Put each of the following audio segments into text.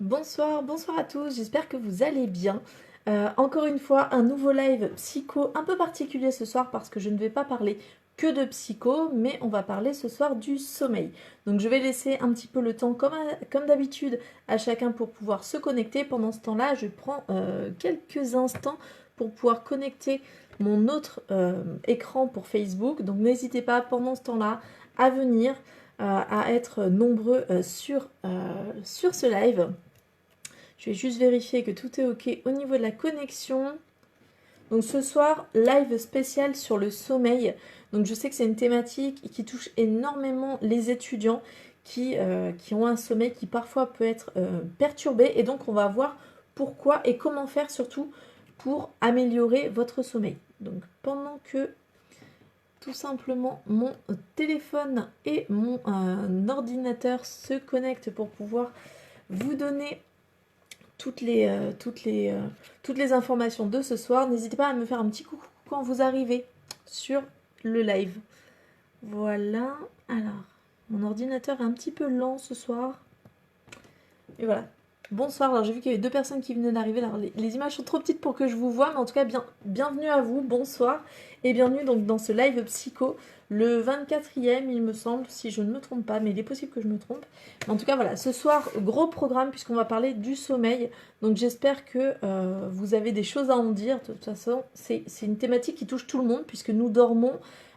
Bonsoir, bonsoir à tous, j'espère que vous allez bien. Encore une fois, un nouveau live psycho un peu particulier ce soir parce que je ne vais pas parler que de psycho, mais on va parler ce soir du sommeil. Donc je vais laisser un petit peu le temps, comme d'habitude, à chacun pour pouvoir se connecter. Pendant ce temps-là, je prends quelques instants pour pouvoir connecter mon autre écran pour Facebook. Donc n'hésitez pas pendant ce temps-là à venir, à être nombreux sur ce live. Je vais juste vérifier que tout est ok au niveau de la connexion. Donc ce soir, live spécial sur le sommeil. Donc je sais que c'est une thématique qui touche énormément les étudiants qui ont un sommeil qui parfois peut être perturbé. Et donc on va voir pourquoi et comment faire surtout pour améliorer votre sommeil. Donc pendant que tout simplement mon téléphone et mon ordinateur se connectent pour pouvoir vous donner toutes les informations de ce soir. N'hésitez pas à me faire un petit coucou quand vous arrivez sur le live. Voilà. Alors, mon ordinateur est un petit peu lent ce soir. Et voilà. Bonsoir. Alors, j'ai vu qu'il y avait deux personnes qui venaient d'arriver. Alors, les images sont trop petites pour que je vous voie, mais en tout cas, bienvenue à vous. Bonsoir. Et bienvenue donc dans ce live psycho, le 24e, il me semble, si je ne me trompe pas, mais il est possible que je me trompe. Mais en tout cas, voilà, ce soir, gros programme puisqu'on va parler du sommeil. Donc, j'espère que vous avez des choses à en dire. De toute façon, c'est une thématique qui touche tout le monde puisque nous dormons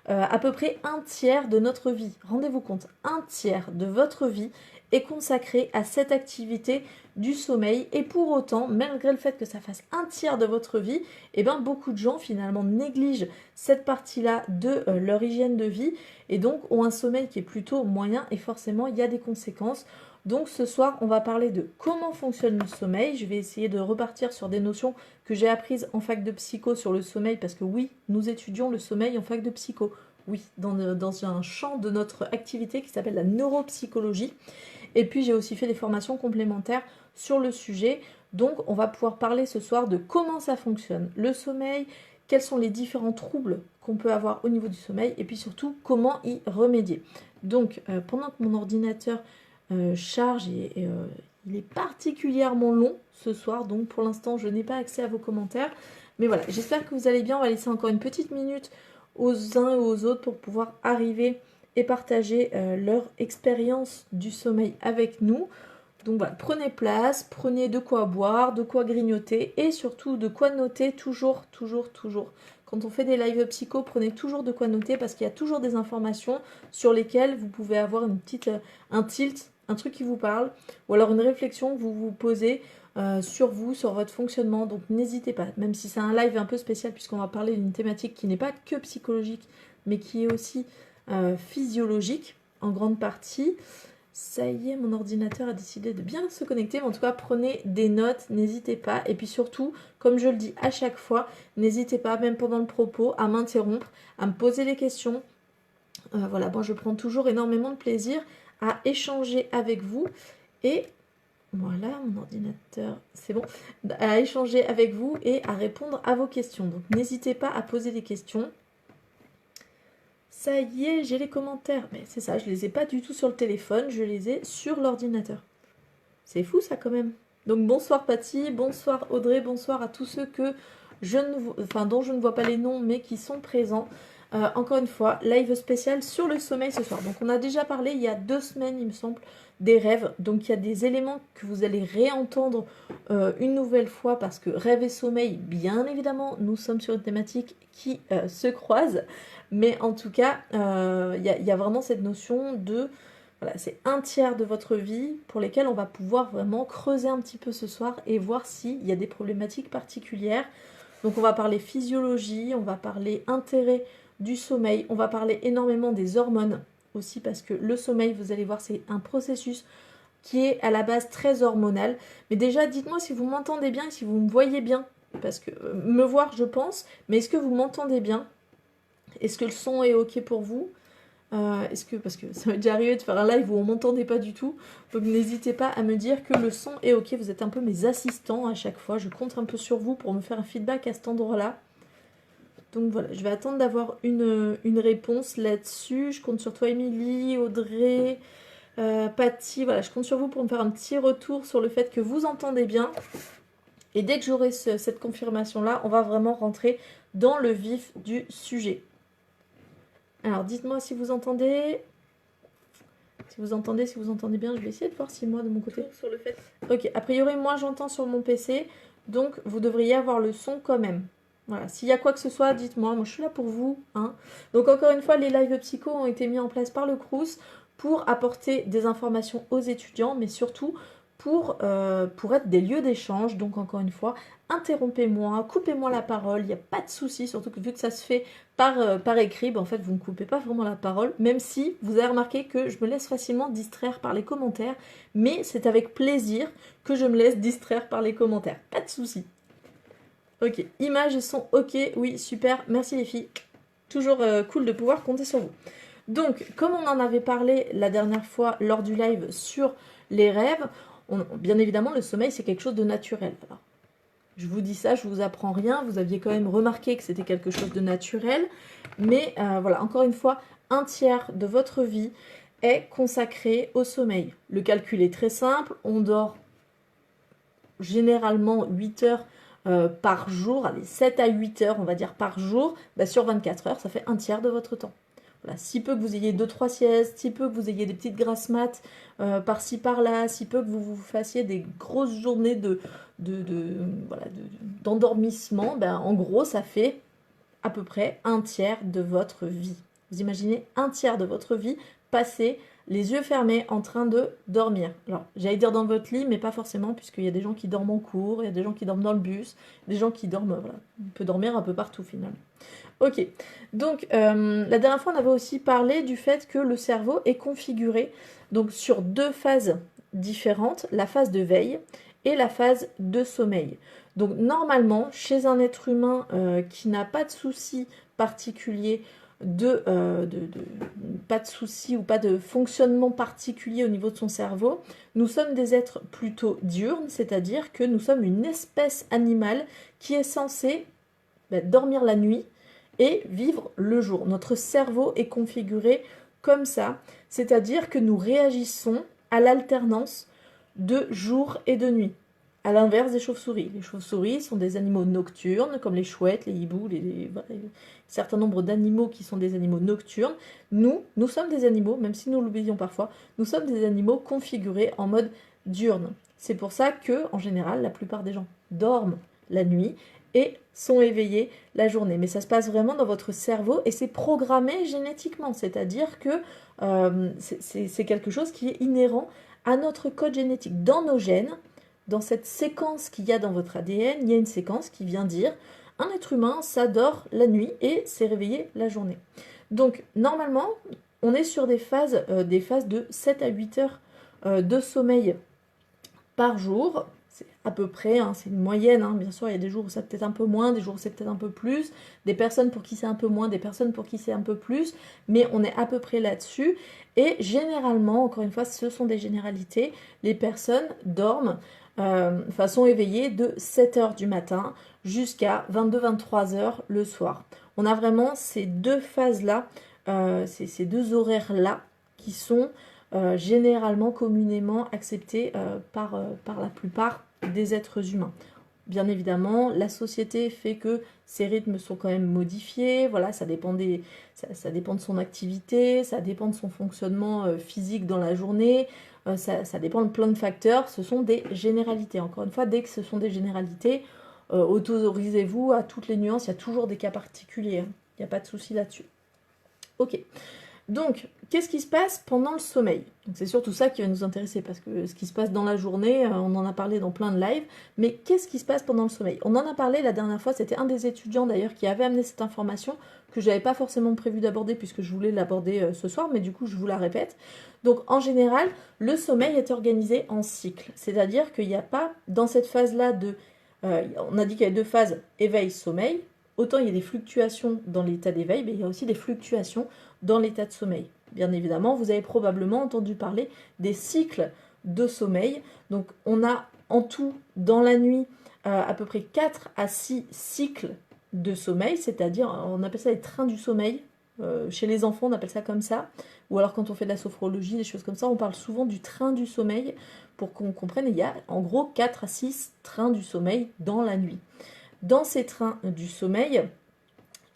à peu près un tiers de notre vie. Rendez-vous compte, un tiers de votre vie est consacré à cette activité du sommeil. Et pour autant, malgré le fait que ça fasse un tiers de votre vie, eh ben, beaucoup de gens finalement négligent cette partie-là de leur hygiène de vie et donc ont un sommeil qui est plutôt moyen et forcément il y a des conséquences. Donc ce soir, on va parler de comment fonctionne le sommeil. Je vais essayer de repartir sur des notions que j'ai apprises en fac de psycho sur le sommeil parce que oui, nous étudions le sommeil en fac de psycho. Oui, dans un champ de notre activité qui s'appelle la neuropsychologie. Et puis j'ai aussi fait des formations complémentaires sur le sujet. Donc on va pouvoir parler ce soir de comment ça fonctionne, le sommeil, quels sont les différents troubles qu'on peut avoir au niveau du sommeil et puis surtout comment y remédier. Donc pendant que mon ordinateur charge il est particulièrement long ce soir, donc pour l'instant je n'ai pas accès à vos commentaires. Mais voilà, j'espère que vous allez bien. On va laisser encore une petite minute aux uns et aux autres pour pouvoir arriver et partager leur expérience du sommeil avec nous. Donc voilà, prenez place, prenez de quoi boire, de quoi grignoter et surtout de quoi noter toujours. Quand on fait des live psycho, prenez toujours de quoi noter parce qu'il y a toujours des informations sur lesquelles vous pouvez avoir un tilt, un truc qui vous parle ou alors une réflexion que vous vous posez sur vous, sur votre fonctionnement. Donc n'hésitez pas, même si c'est un live un peu spécial puisqu'on va parler d'une thématique qui n'est pas que psychologique mais qui est aussi physiologique en grande partie. Ça y est, mon ordinateur a décidé de bien se connecter. Mais en tout cas, prenez des notes, n'hésitez pas. Et puis surtout, comme je le dis à chaque fois, n'hésitez pas, même pendant le propos, à m'interrompre, à me poser des questions. Voilà, moi je prends toujours énormément de plaisir à échanger avec vous. Et voilà, mon ordinateur, c'est bon. À échanger avec vous et à répondre à vos questions. Donc n'hésitez pas à poser des questions. Ça y est, j'ai les commentaires. Mais c'est ça, je les ai pas du tout sur le téléphone, je les ai sur l'ordinateur. C'est fou ça quand même. Donc bonsoir Patty, bonsoir Audrey, bonsoir à tous ceux que dont je ne vois pas les noms mais qui sont présents. Encore une fois, live spécial sur le sommeil ce soir. Donc on a déjà parlé il y a 2 semaines il me semble des rêves. Donc il y a des éléments que vous allez réentendre une nouvelle fois parce que rêve et sommeil, bien évidemment, nous sommes sur une thématique qui se croise. Mais en tout cas, y a vraiment cette notion de... Voilà, c'est un tiers de votre vie pour lesquels on va pouvoir vraiment creuser un petit peu ce soir et voir s'il y a des problématiques particulières. Donc on va parler physiologie, on va parler intérêt du sommeil, on va parler énormément des hormones aussi parce que le sommeil, vous allez voir, c'est un processus qui est à la base très hormonal. Mais déjà, dites-moi si vous m'entendez bien et si vous me voyez bien. Parce que me voir, je pense, mais est-ce que vous m'entendez bien? Est-ce que le son est ok pour vous? Parce que ça m'est déjà arrivé de faire un live où on m'entendait pas du tout. Donc n'hésitez pas à me dire que le son est ok. Vous êtes un peu mes assistants à chaque fois. Je compte un peu sur vous pour me faire un feedback à cet endroit-là. Donc voilà, je vais attendre d'avoir une réponse là-dessus. Je compte sur toi, Émilie, Audrey, Patty, voilà, je compte sur vous pour me faire un petit retour sur le fait que vous entendez bien. Et dès que j'aurai cette confirmation-là, on va vraiment rentrer dans le vif du sujet. Alors, dites-moi si vous entendez. Si vous entendez bien, je vais essayer de voir si moi, de mon côté... Sur le fait. Ok, a priori, moi, j'entends sur mon PC. Donc, vous devriez avoir le son quand même. Voilà, s'il y a quoi que ce soit, dites-moi. Moi, je suis là pour vous. Hein. Donc, encore une fois, les lives psycho ont été mis en place par le Crous pour apporter des informations aux étudiants, mais surtout pour être des lieux d'échange. Donc, encore une fois, interrompez-moi, coupez-moi la parole, il n'y a pas de souci, surtout que vu que ça se fait par écrit, ben en fait, vous ne coupez pas vraiment la parole, même si vous avez remarqué que je me laisse facilement distraire par les commentaires, mais c'est avec plaisir que je me laisse distraire par les commentaires. Pas de souci. Ok, images et son ok, oui, super, merci les filles. Toujours cool de pouvoir compter sur vous. Donc, comme on en avait parlé la dernière fois lors du live sur les rêves, bien évidemment, le sommeil, c'est quelque chose de naturel. Alors, je vous dis ça, je vous apprends rien, vous aviez quand même remarqué que c'était quelque chose de naturel, mais voilà, encore une fois, un tiers de votre vie est consacré au sommeil. Le calcul est très simple, on dort généralement 8 heures par jour, allez, 7 à 8 heures on va dire par jour, bah, sur 24 heures, ça fait un tiers de votre temps. Voilà, si peu que vous ayez 2-3 siestes, si peu que vous ayez des petites grasses mat par-ci par-là, si peu que vous fassiez des grosses journées d'endormissement, ben, en gros, ça fait à peu près un tiers de votre vie. Vous imaginez un tiers de votre vie passé les yeux fermés en train de dormir. Alors, j'allais dire dans votre lit, mais pas forcément, puisqu'il y a des gens qui dorment en cours, il y a des gens qui dorment dans le bus, des gens qui dorment, voilà, on peut dormir un peu partout finalement. Ok, donc la dernière fois on avait aussi parlé du fait que le cerveau est configuré donc sur deux phases différentes, la phase de veille et la phase de sommeil. Donc normalement, chez un être humain qui n'a pas de soucis particuliers, pas de soucis ou pas de fonctionnement particulier au niveau de son cerveau, nous sommes des êtres plutôt diurnes, c'est-à-dire que nous sommes une espèce animale qui est censée dormir la nuit et vivre le jour. Notre cerveau est configuré comme ça, c'est-à-dire que nous réagissons à l'alternance de jour et de nuit. À l'inverse des chauves-souris. Les chauves-souris sont des animaux nocturnes, comme les chouettes, les hiboux, un certain nombre d'animaux qui sont des animaux nocturnes. Nous sommes des animaux, même si nous l'oublions parfois, nous sommes des animaux configurés en mode diurne. C'est pour ça que, en général, la plupart des gens dorment la nuit et sont éveillés la journée. Mais ça se passe vraiment dans votre cerveau et c'est programmé génétiquement, c'est-à-dire que c'est quelque chose qui est inhérent à notre code génétique. Dans nos gènes, dans cette séquence qu'il y a dans votre ADN, il y a une séquence qui vient dire un être humain, ça dort la nuit et s'est réveillé la journée. Donc normalement, on est sur des phases de 7 à 8 heures de sommeil par jour. C'est à peu près, hein, c'est une moyenne, hein. Bien sûr il y a des jours où c'est peut-être un peu moins, des jours où c'est peut-être un peu plus, des personnes pour qui c'est un peu moins, des personnes pour qui c'est un peu plus, mais on est à peu près là-dessus, et généralement, encore une fois, ce sont des généralités, les personnes dorment, sont éveillées de 7h du matin jusqu'à 22-23h le soir. On a vraiment ces deux phases-là, ces deux horaires-là qui sont généralement communément accepté par la plupart des êtres humains. Bien évidemment, la société fait que ces rythmes sont quand même modifiés, voilà, ça dépend de son activité, ça dépend de son fonctionnement physique dans la journée, ça dépend de plein de facteurs, ce sont des généralités. Encore une fois, dès que ce sont des généralités, autorisez-vous à toutes les nuances, il y a toujours des cas particuliers, hein. Il n'y a pas de souci là-dessus. Ok. Donc, qu'est-ce qui se passe pendant le sommeil? C'est surtout ça qui va nous intéresser, parce que ce qui se passe dans la journée, on en a parlé dans plein de lives, mais qu'est-ce qui se passe pendant le sommeil? On en a parlé la dernière fois, c'était un des étudiants d'ailleurs qui avait amené cette information, que je n'avais pas forcément prévu d'aborder, puisque je voulais l'aborder ce soir, mais du coup je vous la répète. Donc en général, le sommeil est organisé en cycle, c'est-à-dire qu'il n'y a pas, dans cette phase-là on a dit qu'il y avait deux phases, éveil-sommeil. Autant il y a des fluctuations dans l'état d'éveil, mais il y a aussi des fluctuations dans l'état de sommeil. Bien évidemment, vous avez probablement entendu parler des cycles de sommeil. Donc on a en tout dans la nuit à peu près 4 à 6 cycles de sommeil, c'est-à-dire on appelle ça les trains du sommeil. Chez les enfants, on appelle ça comme ça. ou alors quand on fait de la sophrologie, des choses comme ça, on parle souvent du train du sommeil, pour qu'on comprenne, il y a en gros 4 à 6 trains du sommeil dans la nuit. Dans ces trains du sommeil,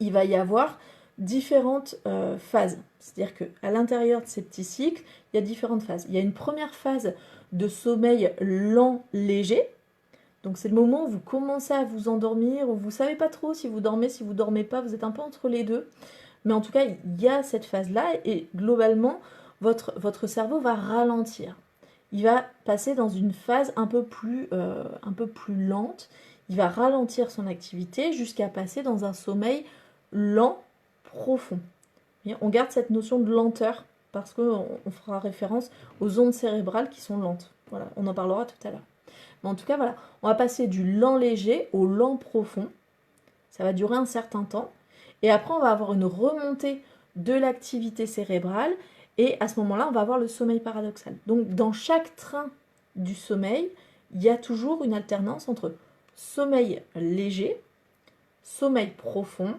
il va y avoir différentes phases. C'est-à-dire qu'à l'intérieur de ces petits cycles, il y a différentes phases. Il y a une première phase de sommeil lent, léger. Donc c'est le moment où vous commencez à vous endormir, où vous ne savez pas trop si vous dormez pas, vous êtes un peu entre les deux. Mais en tout cas, il y a cette phase-là et globalement, votre cerveau va ralentir. Il va passer dans une phase un peu plus lente. Il va ralentir son activité jusqu'à passer dans un sommeil lent, profond. Et on garde cette notion de lenteur parce qu'on fera référence aux ondes cérébrales qui sont lentes. Voilà, on en parlera tout à l'heure. Mais en tout cas, voilà, on va passer du lent léger au lent profond. Ça va durer un certain temps. Et après, on va avoir une remontée de l'activité cérébrale. Et à ce moment-là, on va avoir le sommeil paradoxal. Donc, dans chaque train du sommeil, il y a toujours une alternance entre sommeil léger, sommeil profond,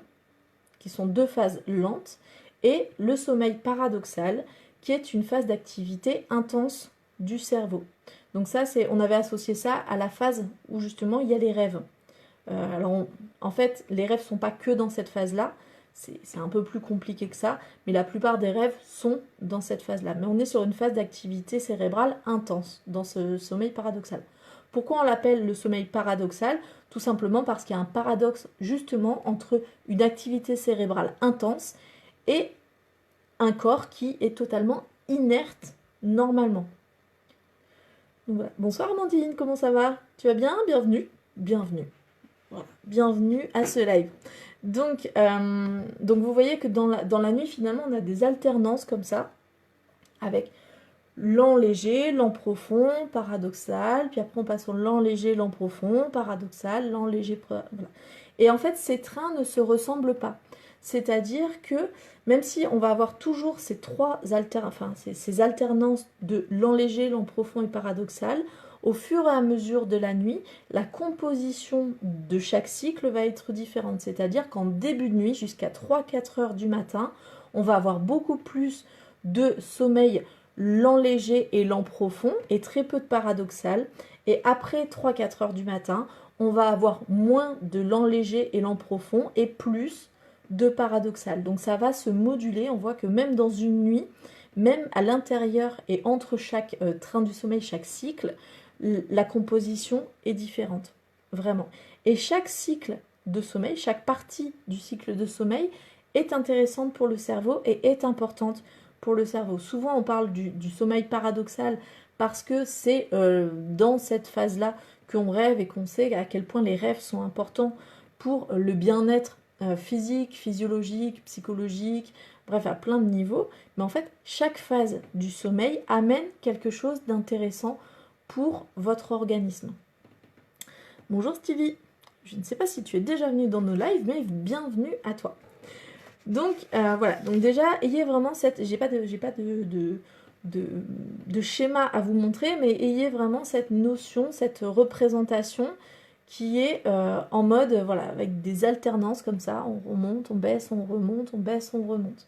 qui sont deux phases lentes, et le sommeil paradoxal, qui est une phase d'activité intense du cerveau. Donc ça, on avait associé ça à la phase où justement il y a les rêves. En fait, les rêves ne sont pas que dans cette phase-là, c'est un peu plus compliqué que ça, mais la plupart des rêves sont dans cette phase-là. Mais on est sur une phase d'activité cérébrale intense, dans ce sommeil paradoxal. Pourquoi on l'appelle le sommeil paradoxal? Tout simplement parce qu'il y a un paradoxe justement entre une activité cérébrale intense et un corps qui est totalement inerte normalement. Donc voilà. Bonsoir Amandine, comment ça va? Tu vas bien? Bienvenue. Bienvenue. Voilà. Bienvenue à ce live. Donc vous voyez que dans la nuit, finalement, on a des alternances comme ça, avec lent léger, lent profond, paradoxal, puis après on passe au lent léger, lent profond, paradoxal, lent léger, voilà. Et en fait, ces trains ne se ressemblent pas. C'est-à-dire que même si on va avoir toujours ces ces alternances de lent léger, lent profond et paradoxal, au fur et à mesure de la nuit, la composition de chaque cycle va être différente. C'est-à-dire qu'en début de nuit, jusqu'à 3-4 heures du matin, on va avoir beaucoup plus de sommeil lent léger et lent profond et très peu de paradoxal. Et après 3-4 heures du matin, on va avoir moins de lent léger et lent profond et plus de paradoxal. Donc ça va se moduler. On voit que même dans une nuit, même à l'intérieur et entre chaque train du sommeil, chaque cycle, la composition est différente. Vraiment. Et chaque cycle de sommeil, chaque partie du cycle de sommeil est intéressante pour le cerveau et est importante pour le cerveau. Souvent, on parle du sommeil paradoxal parce que c'est dans cette phase-là qu'on rêve et qu'on sait à quel point les rêves sont importants pour le bien-être physique, physiologique, psychologique, bref, à plein de niveaux. Mais en fait, chaque phase du sommeil amène quelque chose d'intéressant pour votre organisme. Bonjour Stevie, je ne sais pas si tu es déjà venu dans nos lives, mais bienvenue à toi. Donc voilà, donc déjà, ayez vraiment cette... J'ai pas de schéma à vous montrer, mais ayez vraiment cette notion, cette représentation qui est en mode, voilà, avec des alternances comme ça, on remonte, on baisse, on remonte, on baisse, on remonte.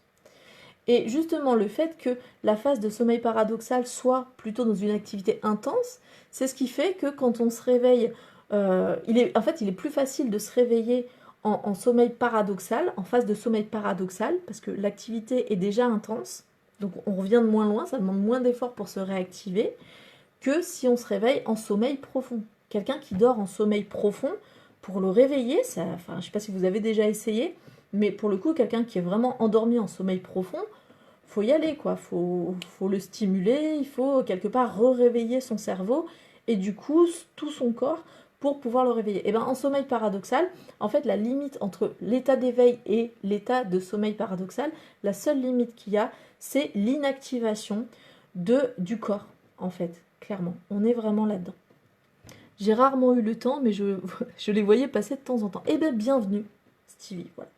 Et justement, le fait que la phase de sommeil paradoxal soit plutôt dans une activité intense, c'est ce qui fait que quand on se réveille, il est plus facile de se réveiller en sommeil paradoxal, en phase de sommeil paradoxal, parce que l'activité est déjà intense, donc on revient de moins loin, ça demande moins d'efforts pour se réactiver, que si on se réveille en sommeil profond. Quelqu'un qui dort en sommeil profond, pour le réveiller, je ne sais pas si vous avez déjà essayé, mais pour le coup, quelqu'un qui est vraiment endormi en sommeil profond, faut y aller, quoi. Faut le stimuler, il faut quelque part réveiller son cerveau et du coup tout son corps pour pouvoir le réveiller. Et bien en sommeil paradoxal, en fait la limite entre l'état d'éveil et l'état de sommeil paradoxal, la seule limite qu'il y a, c'est l'inactivation du corps, en fait, clairement. On est vraiment là-dedans. J'ai rarement eu le temps, mais je les voyais passer de temps en temps. Eh bien, bienvenue, Stevie, voilà.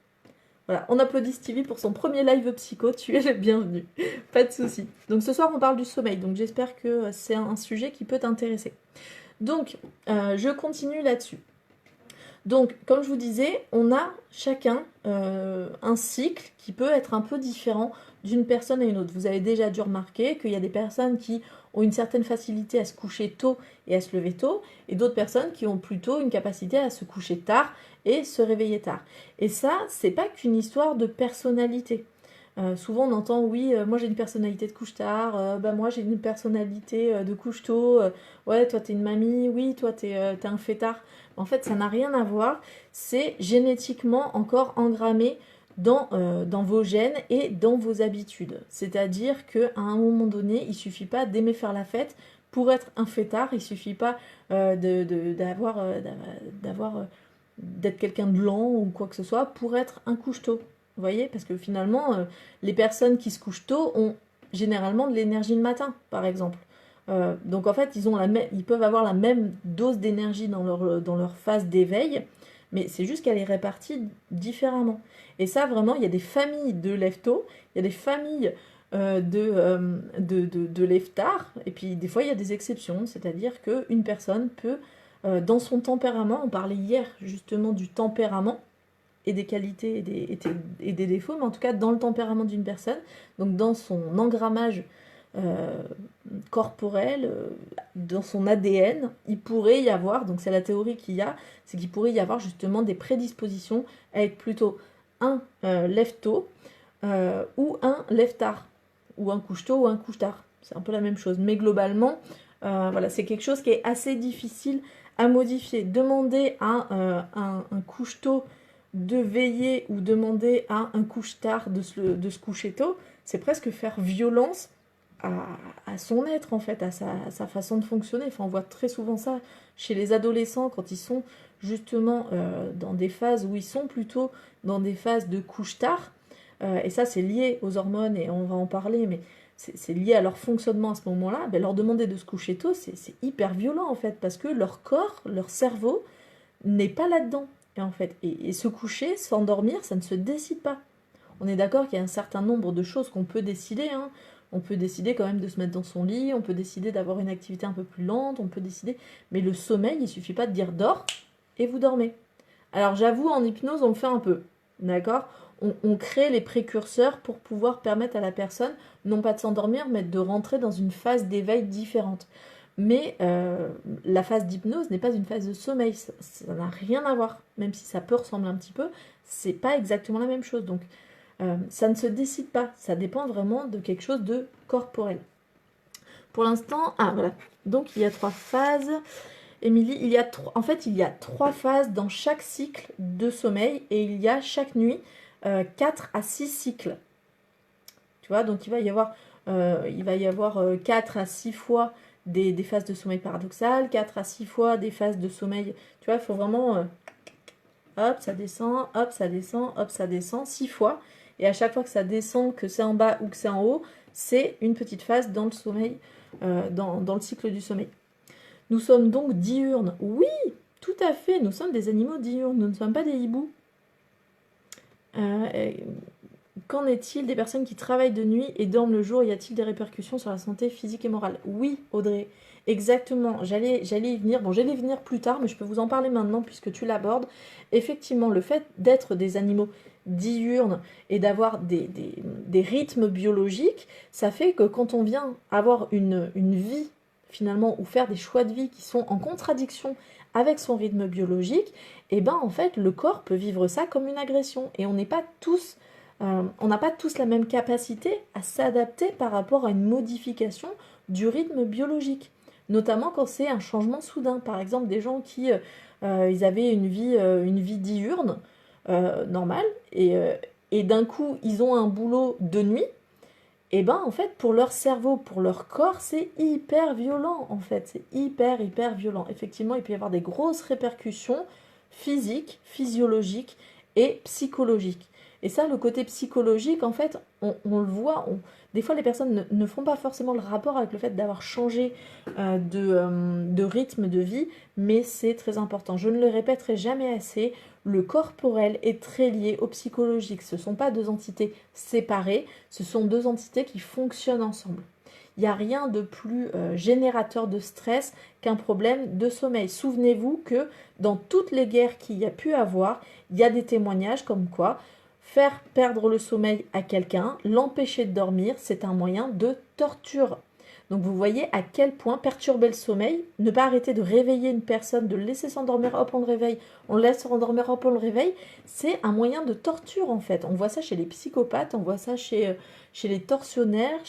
Voilà, on applaudit Stevie pour son premier live psycho, tu es le bienvenu, pas de souci. Donc ce soir on parle du sommeil, donc j'espère que c'est un sujet qui peut t'intéresser. Donc je continue là-dessus. Donc, comme je vous disais, on a chacun un cycle qui peut être un peu différent d'une personne à une autre. Vous avez déjà dû remarquer qu'il y a des personnes qui ont une certaine facilité à se coucher tôt et à se lever tôt, et d'autres personnes qui ont plutôt une capacité à se coucher tard et se réveiller tard. Et ça, c'est pas qu'une histoire de personnalité. Souvent on entend oui, moi j'ai une personnalité de couche tard, bah moi j'ai une personnalité de couche tôt, ouais toi t'es une mamie, oui toi t'es un fêtard. En fait ça n'a rien à voir, c'est génétiquement encore engrammé dans vos gènes et dans vos habitudes. C'est-à-dire qu'à un moment donné, il suffit pas d'aimer faire la fête pour être un fêtard, il suffit pas d'être quelqu'un de lent ou quoi que ce soit pour être un couche-tôt. Vous voyez? Parce que finalement, les personnes qui se couchent tôt ont généralement de l'énergie le matin, par exemple. Donc en fait, ils peuvent avoir la même dose d'énergie dans leur phase d'éveil, mais c'est juste qu'elle est répartie différemment. Et ça, vraiment, il y a des familles de lève-tôt, il y a des familles de lève-tard, et puis des fois, il y a des exceptions, c'est-à-dire qu'une personne peut, dans son tempérament, on parlait hier justement du tempérament, et des qualités et des défauts, mais en tout cas dans le tempérament d'une personne, donc dans son engrammage euh, corporel, dans son ADN, il pourrait y avoir, donc c'est la théorie qu'il y a, c'est qu'il pourrait y avoir justement des prédispositions à être plutôt un lève-tôt ou un lève-tard, ou un couche-tôt ou un couche-tard. C'est un peu la même chose, mais globalement, voilà, c'est quelque chose qui est assez difficile à modifier. Demander à un couche-tôt de veiller ou demander à un couche-tard de se coucher tôt, c'est presque faire violence à son être en fait, à sa façon de fonctionner. Enfin, on voit très souvent ça chez les adolescents quand ils sont justement dans des phases où ils sont plutôt dans des phases de couche-tard. Et ça, c'est lié aux hormones et on va en parler, mais c'est lié à leur fonctionnement à ce moment-là. Ben, leur demander de se coucher tôt, c'est hyper violent en fait, parce que leur corps, leur cerveau n'est pas là-dedans. Et en fait, et se coucher, s'endormir, ça ne se décide pas. On est d'accord qu'il y a un certain nombre de choses qu'on peut décider, hein. On peut décider quand même de se mettre dans son lit, on peut décider d'avoir une activité un peu plus lente, on peut décider. Mais le sommeil, il suffit pas de dire dors et vous dormez. Alors j'avoue, en hypnose, on le fait un peu. D'accord? On crée les précurseurs pour pouvoir permettre à la personne, non pas de s'endormir, mais de rentrer dans une phase d'éveil différente. Mais la phase d'hypnose n'est pas une phase de sommeil, ça n'a rien à voir. Même si ça peut ressembler un petit peu, c'est pas exactement la même chose. Donc ça ne se décide pas, ça dépend vraiment de quelque chose de corporel. Pour l'instant, ah voilà, donc il y a 3 phases. Émilie, en fait, il y a 3 phases dans chaque cycle de sommeil et il y a chaque nuit 4 à 6 cycles. Tu vois, donc il va y avoir 4 à 6 fois des phases de sommeil paradoxal, 4 à 6 fois des phases de sommeil. Tu vois, il faut vraiment hop, ça descend, hop, ça descend, hop, ça descend 6 fois. Et à chaque fois que ça descend, que c'est en bas ou que c'est en haut, c'est une petite phase dans le sommeil, dans le cycle du sommeil. Nous sommes donc diurnes. Oui, tout à fait, nous sommes des animaux diurnes, nous ne sommes pas des hiboux. Qu'en est-il des personnes qui travaillent de nuit et dorment le jour? Y a-t-il des répercussions sur la santé physique et morale? Oui, Audrey, exactement. J'allais y venir. Bon, j'allais y venir plus tard, mais je peux vous en parler maintenant puisque tu l'abordes. Effectivement, le fait d'être des animaux diurnes et d'avoir des rythmes biologiques, ça fait que quand on vient avoir une vie, finalement, ou faire des choix de vie qui sont en contradiction avec son rythme biologique, et ben en fait, le corps peut vivre ça comme une agression. Et on n'a pas tous la même capacité à s'adapter par rapport à une modification du rythme biologique. Notamment quand c'est un changement soudain. Par exemple, des gens qui ils avaient une vie diurne, normale, et d'un coup, ils ont un boulot de nuit, et ben en fait, pour leur cerveau, pour leur corps, c'est hyper violent, en fait. C'est hyper, hyper violent. Effectivement, il peut y avoir des grosses répercussions physiques, physiologiques et psychologiques. Et ça, le côté psychologique, en fait, on le voit. Des fois, les personnes ne font pas forcément le rapport avec le fait d'avoir changé de rythme de vie, mais c'est très important. Je ne le répéterai jamais assez. Le corporel est très lié au psychologique. Ce ne sont pas deux entités séparées, ce sont deux entités qui fonctionnent ensemble. Il n'y a rien de plus générateur de stress qu'un problème de sommeil. Souvenez-vous que dans toutes les guerres qu'il y a pu avoir, il y a des témoignages comme quoi faire perdre le sommeil à quelqu'un, l'empêcher de dormir, c'est un moyen de torture. Donc vous voyez à quel point perturber le sommeil, ne pas arrêter de réveiller une personne, de le laisser s'endormir, hop on le réveille, on le laisse s'endormir, hop on le réveille, c'est un moyen de torture en fait. On voit ça chez les psychopathes, on voit ça chez les tortionnaires,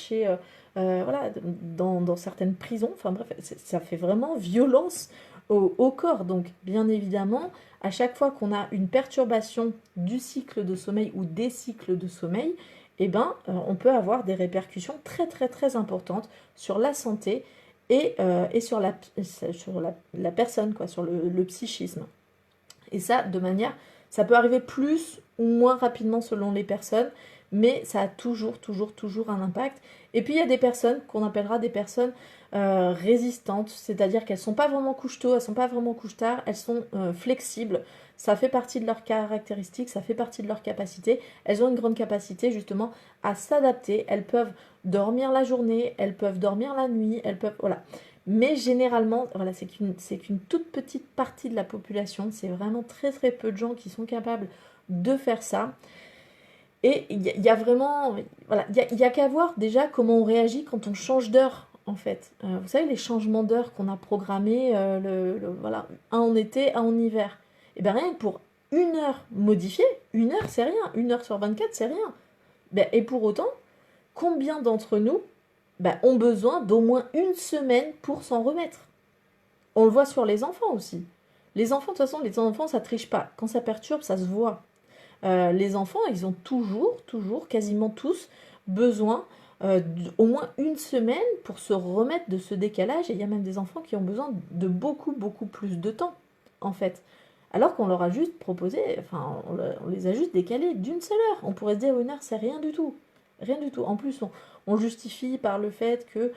voilà, dans certaines prisons, enfin bref, ça fait vraiment violence au corps. Donc bien évidemment, à chaque fois qu'on a une perturbation du cycle de sommeil ou des cycles de sommeil, eh ben, on peut avoir des répercussions très très très importantes sur la santé et sur la personne, quoi, sur le psychisme. Et ça, ça peut arriver plus ou moins rapidement selon les personnes, mais ça a toujours un impact. Et puis il y a des personnes qu'on appellera des personnes résistantes, c'est-à-dire qu'elles ne sont pas vraiment couche-tôt, elles ne sont pas vraiment couche-tard, elles sont flexibles. Ça fait partie de leurs caractéristiques, ça fait partie de leurs capacités. Elles ont une grande capacité justement à s'adapter. Elles peuvent dormir la journée, elles peuvent dormir la nuit, elles peuvent... Voilà. Mais généralement, voilà, c'est qu'une toute petite partie de la population. C'est vraiment très très peu de gens qui sont capables de faire ça. Et il y a vraiment... Voilà, il y a qu'à voir déjà comment on réagit quand on change d'heure, en fait. Vous savez, les changements d'heure qu'on a programmés, voilà, un en été, un en hiver. Et bien rien que pour une heure modifiée, une heure c'est rien, une heure sur 24 c'est rien. Ben, et pour autant, combien d'entre nous ont besoin d'au moins une semaine pour s'en remettre? On le voit sur les enfants aussi. Les enfants, de toute façon, les enfants ça triche pas. Quand ça perturbe, ça se voit. Les enfants, ils ont toujours, quasiment tous, besoin d'au moins une semaine pour se remettre de ce décalage. Et il y a même des enfants qui ont besoin de beaucoup plus de temps, en fait. Alors qu'on leur a juste proposé, enfin, on les a juste décalés d'une seule heure. On pourrait se dire une heure, c'est rien du tout. Rien du tout. En plus, on justifie par le fait que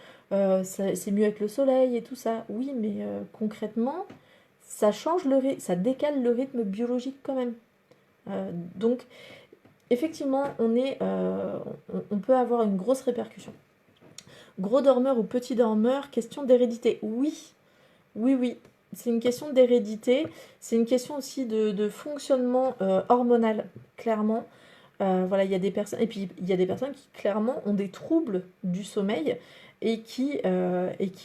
c'est mieux avec le soleil et tout ça. Oui, mais concrètement, ça change ça décale le rythme biologique quand même. Donc, effectivement, on peut avoir une grosse répercussion. Gros dormeur ou petit dormeur, question d'hérédité. Oui, oui. C'est une question d'hérédité. C'est une question aussi de fonctionnement hormonal, clairement. Voilà, il y a des personnes, et puis il y a des personnes qui clairement ont des troubles du sommeil et qui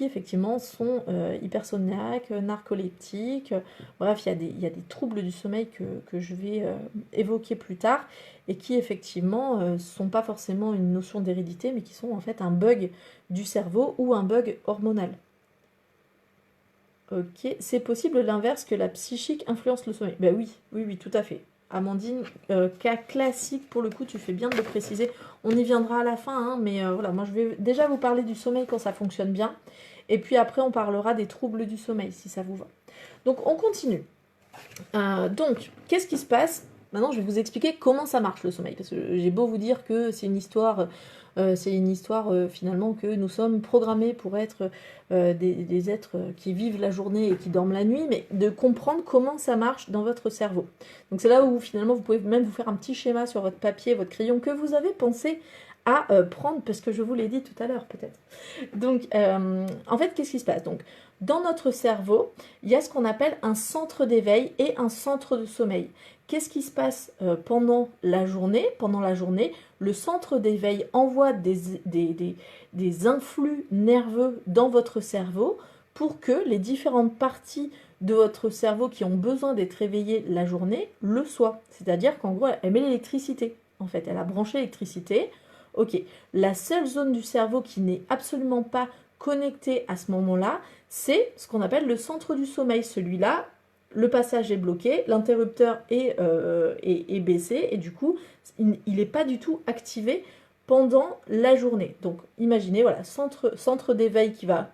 effectivement sont hypersomniaques, narcoleptiques. Bref, il y a des troubles du sommeil que je vais évoquer plus tard et qui effectivement sont pas forcément une notion d'hérédité, mais qui sont en fait un bug du cerveau ou un bug hormonal. Ok, c'est possible l'inverse, que la psychique influence le sommeil? Ben oui, tout à fait. Amandine, cas classique pour le coup, tu fais bien de le préciser. On y viendra à la fin, hein, mais voilà, moi je vais déjà vous parler du sommeil quand ça fonctionne bien. Et puis après, on parlera des troubles du sommeil, si ça vous va. Donc, on continue. Donc, qu'est-ce qui se passe? Maintenant, je vais vous expliquer comment ça marche le sommeil. Parce que j'ai beau vous dire que c'est une histoire finalement que nous sommes programmés pour être des êtres qui vivent la journée et qui dorment la nuit, mais de comprendre comment ça marche dans votre cerveau. Donc c'est là où finalement vous pouvez même vous faire un petit schéma sur votre papier, votre crayon que vous avez pensé à prendre, parce que je vous l'ai dit tout à l'heure peut-être. Donc en fait, qu'est-ce qui se passe? Donc dans notre cerveau, il y a ce qu'on appelle un centre d'éveil et un centre de sommeil. Qu'est-ce qui se passe pendant la journée? Pendant la journée, le centre d'éveil envoie des influx nerveux dans votre cerveau pour que les différentes parties de votre cerveau qui ont besoin d'être réveillées la journée le soient. C'est-à-dire qu'en gros, elle met l'électricité. En fait, elle a branché l'électricité. Ok, la seule zone du cerveau qui n'est absolument pas connectée à ce moment-là, c'est ce qu'on appelle le centre du sommeil. Celui-là, le passage est bloqué, l'interrupteur est baissé et du coup, il n'est pas du tout activé pendant la journée. Donc, imaginez, voilà, centre d'éveil qui va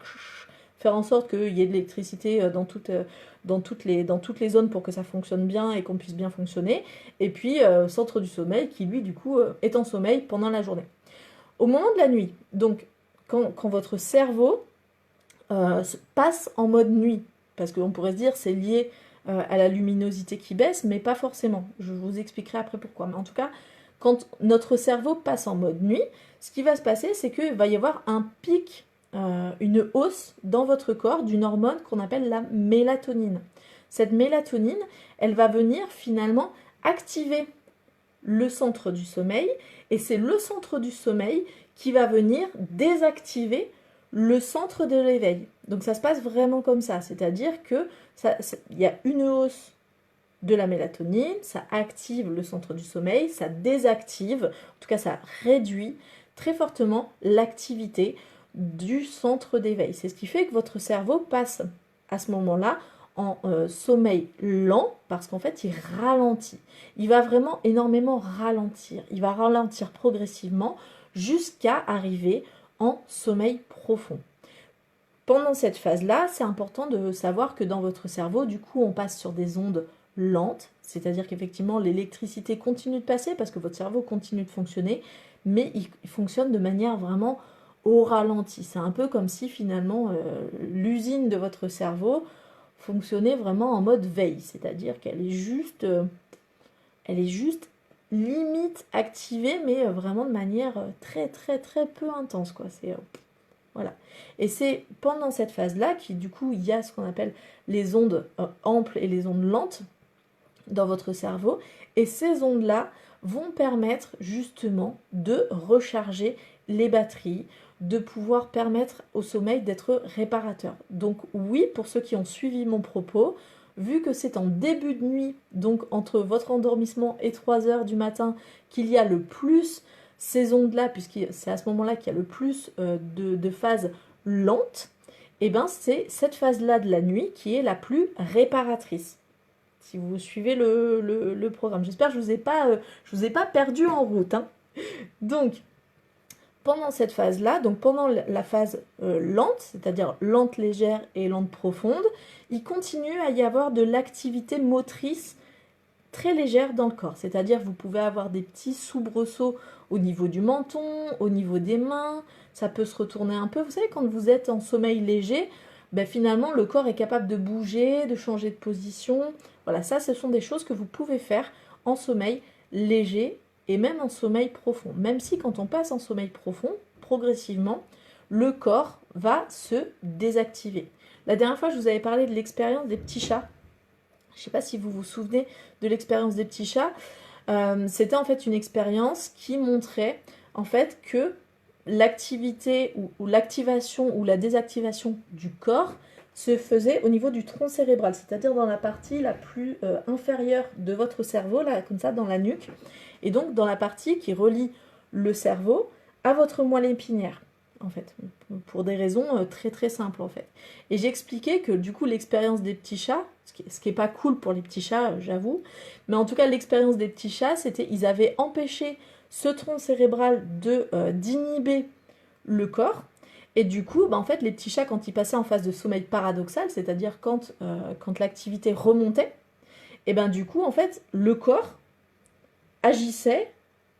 faire en sorte qu'il y ait de l'électricité dans toutes les zones pour que ça fonctionne bien et qu'on puisse bien fonctionner. Et puis, centre du sommeil qui, lui, du coup, est en sommeil pendant la journée. Au moment de la nuit, donc, quand votre cerveau passe en mode nuit, parce qu'on pourrait se dire c'est lié à la luminosité qui baisse, mais pas forcément. Je vous expliquerai après pourquoi. Mais en tout cas, quand notre cerveau passe en mode nuit, ce qui va se passer, c'est qu'il va y avoir un pic, une hausse dans votre corps d'une hormone qu'on appelle la mélatonine. Cette mélatonine, elle va venir finalement activer le centre du sommeil, et c'est le centre du sommeil qui va venir désactiver le centre de l'éveil. Donc ça se passe vraiment comme ça, c'est-à-dire que y a une hausse de la mélatonine, ça active le centre du sommeil, ça désactive, en tout cas ça réduit très fortement l'activité du centre d'éveil. C'est ce qui fait que votre cerveau passe à ce moment-là en sommeil lent, parce qu'en fait il ralentit. Il va vraiment énormément ralentir. Il va ralentir progressivement jusqu'à arriver en sommeil profond. Pendant cette phase-là, c'est important de savoir que dans votre cerveau, du coup, on passe sur des ondes lentes, c'est-à-dire qu'effectivement, l'électricité continue de passer parce que votre cerveau continue de fonctionner, mais il fonctionne de manière vraiment au ralenti. C'est un peu comme si finalement l'usine de votre cerveau fonctionnait vraiment en mode veille, c'est-à-dire qu'elle est juste, limite activée, mais vraiment de manière très très très peu intense, quoi. C'est voilà. Et c'est pendant cette phase-là qu'il du coup il y a ce qu'on appelle les ondes amples et les ondes lentes dans votre cerveau, et ces ondes-là vont permettre justement de recharger les batteries, de pouvoir permettre au sommeil d'être réparateur. Donc oui, pour ceux qui ont suivi mon propos, vu que c'est en début de nuit, donc entre votre endormissement et 3 heures du matin, qu'il y a le plus ces ondes-là, puisque c'est à ce moment-là qu'il y a le plus de phases lentes, et ben c'est cette phase-là de la nuit qui est la plus réparatrice. Si vous suivez le programme. J'espère que je vous ai pas perdu en route, hein. Donc, pendant cette phase-là, donc pendant la phase lente, c'est-à-dire lente légère et lente profonde, il continue à y avoir de l'activité motrice très légère dans le corps. C'est-à-dire vous pouvez avoir des petits soubresauts au niveau du menton, au niveau des mains, ça peut se retourner un peu. Vous savez, quand vous êtes en sommeil léger, ben finalement le corps est capable de bouger, de changer de position. Voilà, ça ce sont des choses que vous pouvez faire en sommeil léger et même en sommeil profond. Même si quand on passe en sommeil profond, progressivement, le corps va se désactiver. La dernière fois, je vous avais parlé de l'expérience des petits chats. Je ne sais pas si vous vous souvenez de l'expérience des petits chats. C'était en fait une expérience qui montrait en fait que l'activité ou l'activation ou la désactivation du corps se faisait au niveau du tronc cérébral, c'est-à-dire dans la partie la plus inférieure de votre cerveau, là, comme ça, dans la nuque, et donc dans la partie qui relie le cerveau à votre moelle épinière, en fait, pour des raisons très très simples, en fait. Et j'expliquais que du coup l'expérience des petits chats, ce qui est pas cool pour les petits chats, j'avoue, mais en tout cas l'expérience des petits chats, c'était ils avaient empêché ce tronc cérébral d'inhiber le corps. Et du coup, en fait, les petits chats, quand ils passaient en phase de sommeil paradoxal, c'est-à-dire quand l'activité remontait, et du coup, en fait, le corps agissait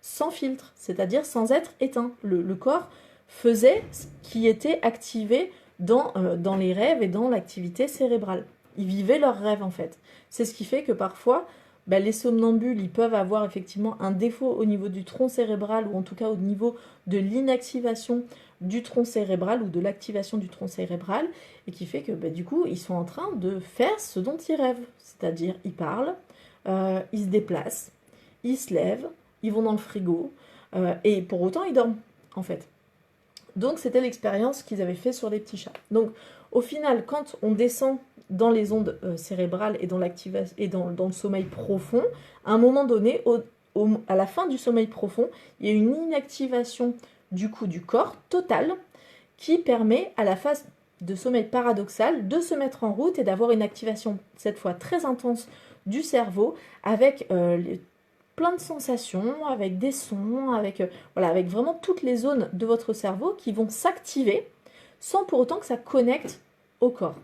sans filtre, c'est-à-dire sans être éteint. Le corps faisait ce qui était activé dans les rêves et dans l'activité cérébrale. Ils vivaient leurs rêves, en fait. C'est ce qui fait que parfois, les somnambules, ils peuvent avoir effectivement un défaut au niveau du tronc cérébral, ou en tout cas au niveau de l'inactivation du tronc cérébral ou de l'activation du tronc cérébral, et qui fait que du coup, ils sont en train de faire ce dont ils rêvent. C'est-à-dire, ils parlent, ils se déplacent, ils se lèvent, ils vont dans le frigo, et pour autant, ils dorment, en fait. Donc, c'était l'expérience qu'ils avaient fait sur les petits chats. Donc, au final, quand on descend dans les ondes cérébrales et dans le sommeil profond, à un moment donné, à la fin du sommeil profond, il y a une inactivation du coup du corps total qui permet à la phase de sommeil paradoxal de se mettre en route et d'avoir une activation cette fois très intense du cerveau avec plein de sensations, avec des sons, avec vraiment toutes les zones de votre cerveau qui vont s'activer sans pour autant que ça connecte au corps.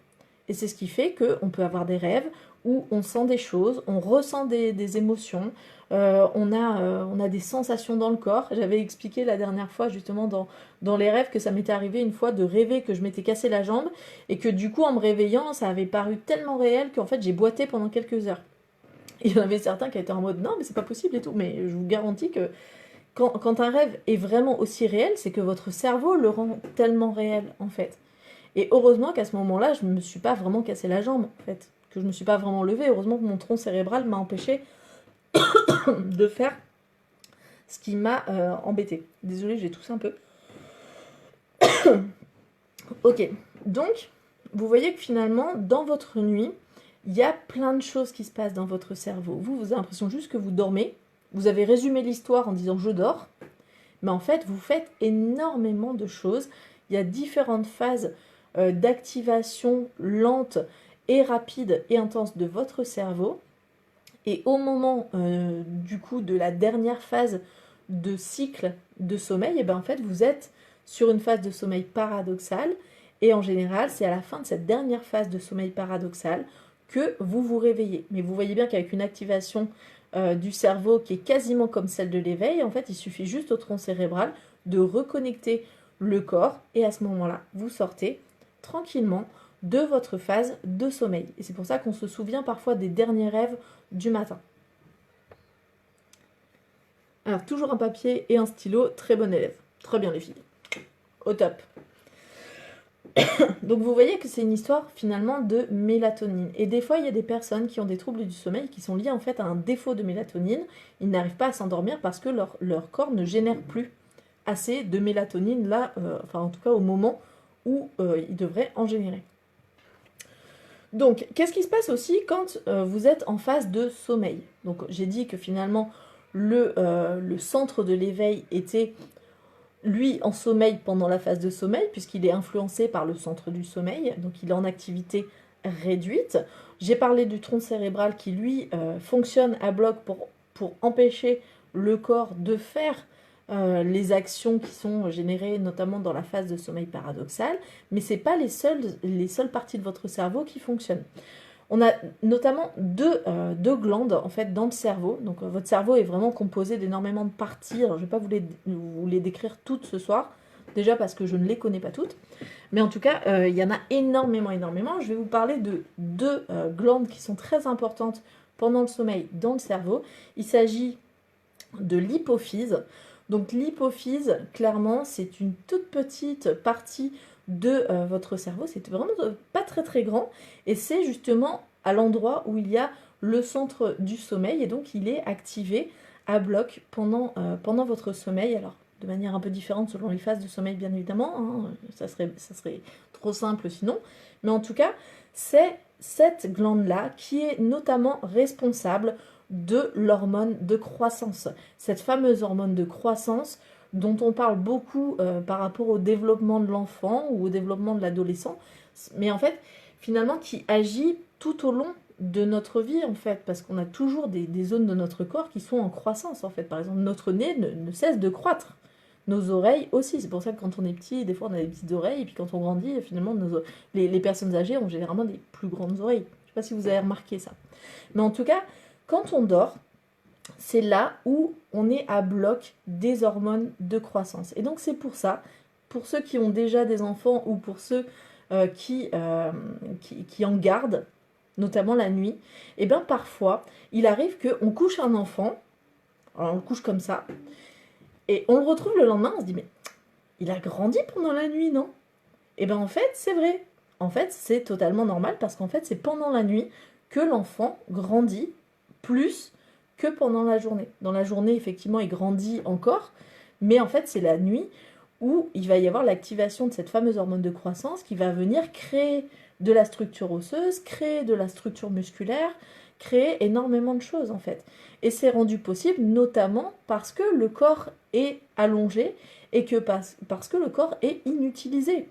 Et c'est ce qui fait qu'on peut avoir des rêves où on sent des choses, on ressent des émotions, on a des sensations dans le corps. J'avais expliqué la dernière fois justement dans les rêves que ça m'était arrivé une fois de rêver que je m'étais cassé la jambe et que du coup en me réveillant ça avait paru tellement réel qu'en fait j'ai boité pendant quelques heures. Il y en avait certains qui étaient en mode non, mais c'est pas possible et tout. Mais je vous garantis que quand un rêve est vraiment aussi réel, c'est que votre cerveau le rend tellement réel en fait. Et heureusement qu'à ce moment-là, je ne me suis pas vraiment cassé la jambe en fait. Que je ne me suis pas vraiment levée. Heureusement que mon tronc cérébral m'a empêché de faire ce qui m'a embêté. Désolée, j'ai toussé un peu. Ok, donc vous voyez que finalement, dans votre nuit, il y a plein de choses qui se passent dans votre cerveau. Vous avez l'impression juste que vous dormez. Vous avez résumé l'histoire en disant je dors. Mais en fait, vous faites énormément de choses. Il y a différentes phases d'activation lente et rapide et intense de votre cerveau. Et au moment du coup de la dernière phase de cycle de sommeil, et ben en fait vous êtes sur une phase de sommeil paradoxal. Et en général, c'est à la fin de cette dernière phase de sommeil paradoxal que vous vous réveillez. Mais vous voyez bien qu'avec une activation du cerveau qui est quasiment comme celle de l'éveil, en fait, il suffit juste au tronc cérébral de reconnecter le corps et à ce moment-là, vous sortez tranquillement de votre phase de sommeil. Et c'est pour ça qu'on se souvient parfois des derniers rêves du matin. Alors, toujours un papier et un stylo, très bon élève. Très bien les filles. Au top. Donc vous voyez que c'est une histoire finalement de mélatonine. Et des fois, il y a des personnes qui ont des troubles du sommeil qui sont liés en fait à un défaut de mélatonine. Ils n'arrivent pas à s'endormir parce que leur corps ne génère plus assez de mélatonine là, enfin en tout cas au moment où il devrait en générer. Donc, qu'est-ce qui se passe aussi quand vous êtes en phase de sommeil? Donc, j'ai dit que finalement, le centre de l'éveil était lui en sommeil pendant la phase de sommeil, puisqu'il est influencé par le centre du sommeil, donc il est en activité réduite. J'ai parlé du tronc cérébral qui lui fonctionne à bloc pour empêcher le corps de faire les actions qui sont générées notamment dans la phase de sommeil paradoxal, mais ce n'est pas les seules parties de votre cerveau qui fonctionnent. On a notamment deux glandes en fait dans le cerveau. Donc votre cerveau est vraiment composé d'énormément de parties. Alors, je ne vais pas vous les décrire toutes ce soir, déjà parce que je ne les connais pas toutes. Mais en tout cas, il y en a énormément. Je vais vous parler de deux glandes qui sont très importantes pendant le sommeil dans le cerveau. Il s'agit de l'hypophyse. Donc l'hypophyse, clairement, c'est une toute petite partie de votre cerveau. C'est vraiment pas très très grand. Et c'est justement à l'endroit où il y a le centre du sommeil. Et donc il est activé à bloc pendant votre sommeil. Alors de manière un peu différente selon les phases de sommeil, bien évidemment. Hein. Ça serait trop simple sinon. Mais en tout cas, c'est cette glande-là qui est notamment responsable de l'hormone de croissance. Cette fameuse hormone de croissance dont on parle beaucoup par rapport au développement de l'enfant ou au développement de l'adolescent, mais en fait, finalement, qui agit tout au long de notre vie, en fait, parce qu'on a toujours des zones de notre corps qui sont en croissance, en fait. Par exemple, notre nez ne cesse de croître. Nos oreilles aussi, c'est pour ça que quand on est petit, des fois on a des petites oreilles, et puis quand on grandit, finalement, les personnes âgées ont généralement des plus grandes oreilles. Je ne sais pas si vous avez remarqué ça. Mais en tout cas, quand on dort, c'est là où on est à bloc des hormones de croissance. Et donc c'est pour ça, pour ceux qui ont déjà des enfants ou pour ceux qui en gardent, notamment la nuit, et bien parfois, il arrive qu'on couche un enfant, alors on le couche comme ça, et on le retrouve le lendemain, on se dit mais il a grandi pendant la nuit, non? Et bien en fait, c'est vrai. En fait, c'est totalement normal parce qu'en fait, c'est pendant la nuit que l'enfant grandit plus que pendant la journée. Dans la journée, effectivement, il grandit encore, mais en fait, c'est la nuit où il va y avoir l'activation de cette fameuse hormone de croissance qui va venir créer de la structure osseuse, créer de la structure musculaire, créer énormément de choses en fait. Et c'est rendu possible notamment parce que le corps est allongé et que parce que le corps est inutilisé.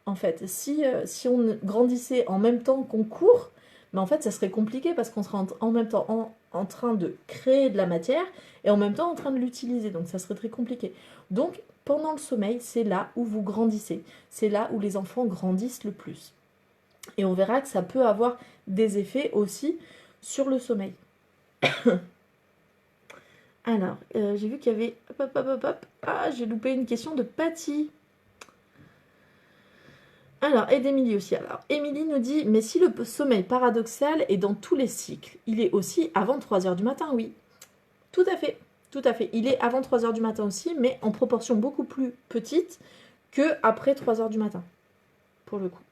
En fait, si on grandissait en même temps qu'on court, mais en fait, ça serait compliqué parce qu'on serait en même temps en train de créer de la matière et en même temps en train de l'utiliser. Donc, ça serait très compliqué. Donc, pendant le sommeil, c'est là où vous grandissez. C'est là où les enfants grandissent le plus. Et on verra que ça peut avoir des effets aussi sur le sommeil. Alors, j'ai vu qu'il y avait... Hop. Ah, j'ai loupé une question de Patty. Alors, et d'Émilie aussi. Alors, Émilie nous dit, mais si le sommeil paradoxal est dans tous les cycles, il est aussi avant 3 heures du matin, oui. Tout à fait, tout à fait. Il est avant 3 heures du matin aussi, mais en proportion beaucoup plus petite que après 3 heures du matin, pour le coup.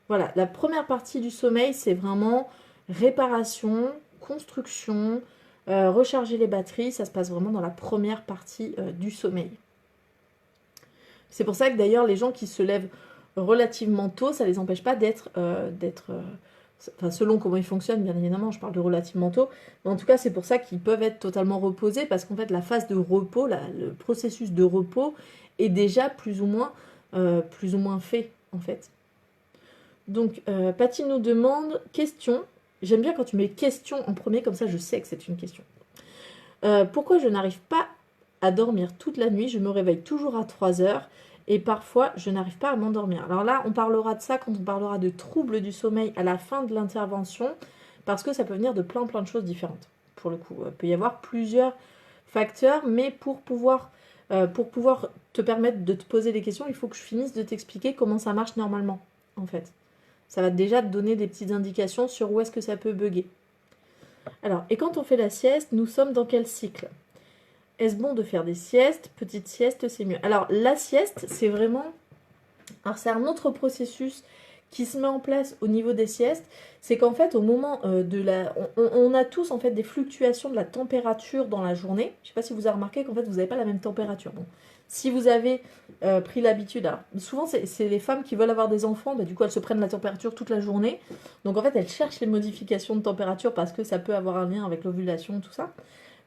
Voilà, la première partie du sommeil, c'est vraiment réparation, construction, recharger les batteries. Ça se passe vraiment dans la première partie du sommeil. C'est pour ça que d'ailleurs, les gens qui se lèvent relativement tôt, ça ne les empêche pas enfin, selon comment ils fonctionnent, bien évidemment, je parle de relativement tôt, mais en tout cas, c'est pour ça qu'ils peuvent être totalement reposés, parce qu'en fait, la phase de repos, le processus de repos est déjà plus ou moins fait, en fait. Donc, Patty nous demande, question, j'aime bien quand tu mets question en premier, comme ça je sais que c'est une question. Pourquoi je n'arrive pas à dormir toute la nuit? Je me réveille toujours à 3 heures et parfois je n'arrive pas à m'endormir. Alors là, on parlera de ça quand on parlera de troubles du sommeil à la fin de l'intervention, parce que ça peut venir de plein de choses différentes. Pour le coup, il peut y avoir plusieurs facteurs, mais pour pouvoir te permettre de te poser des questions, il faut que je finisse de t'expliquer comment ça marche normalement, en fait. Ça va déjà te donner des petites indications sur où est-ce que ça peut bugger. Alors, et quand on fait la sieste, nous sommes dans quel cycle? Est-ce bon de faire des siestes? Petite sieste, c'est mieux. Alors, la sieste, c'est vraiment... Alors, c'est un autre processus qui se met en place au niveau des siestes. C'est qu'en fait, au moment de la... On a tous, en fait, des fluctuations de la température dans la journée. Je ne sais pas si vous avez remarqué qu'en fait, vous n'avez pas la même température. Bon. Si vous avez pris l'habitude... Alors, souvent, c'est les femmes qui veulent avoir des enfants. Bah, du coup, elles se prennent la température toute la journée. Donc, en fait, elles cherchent les modifications de température parce que ça peut avoir un lien avec l'ovulation, tout ça.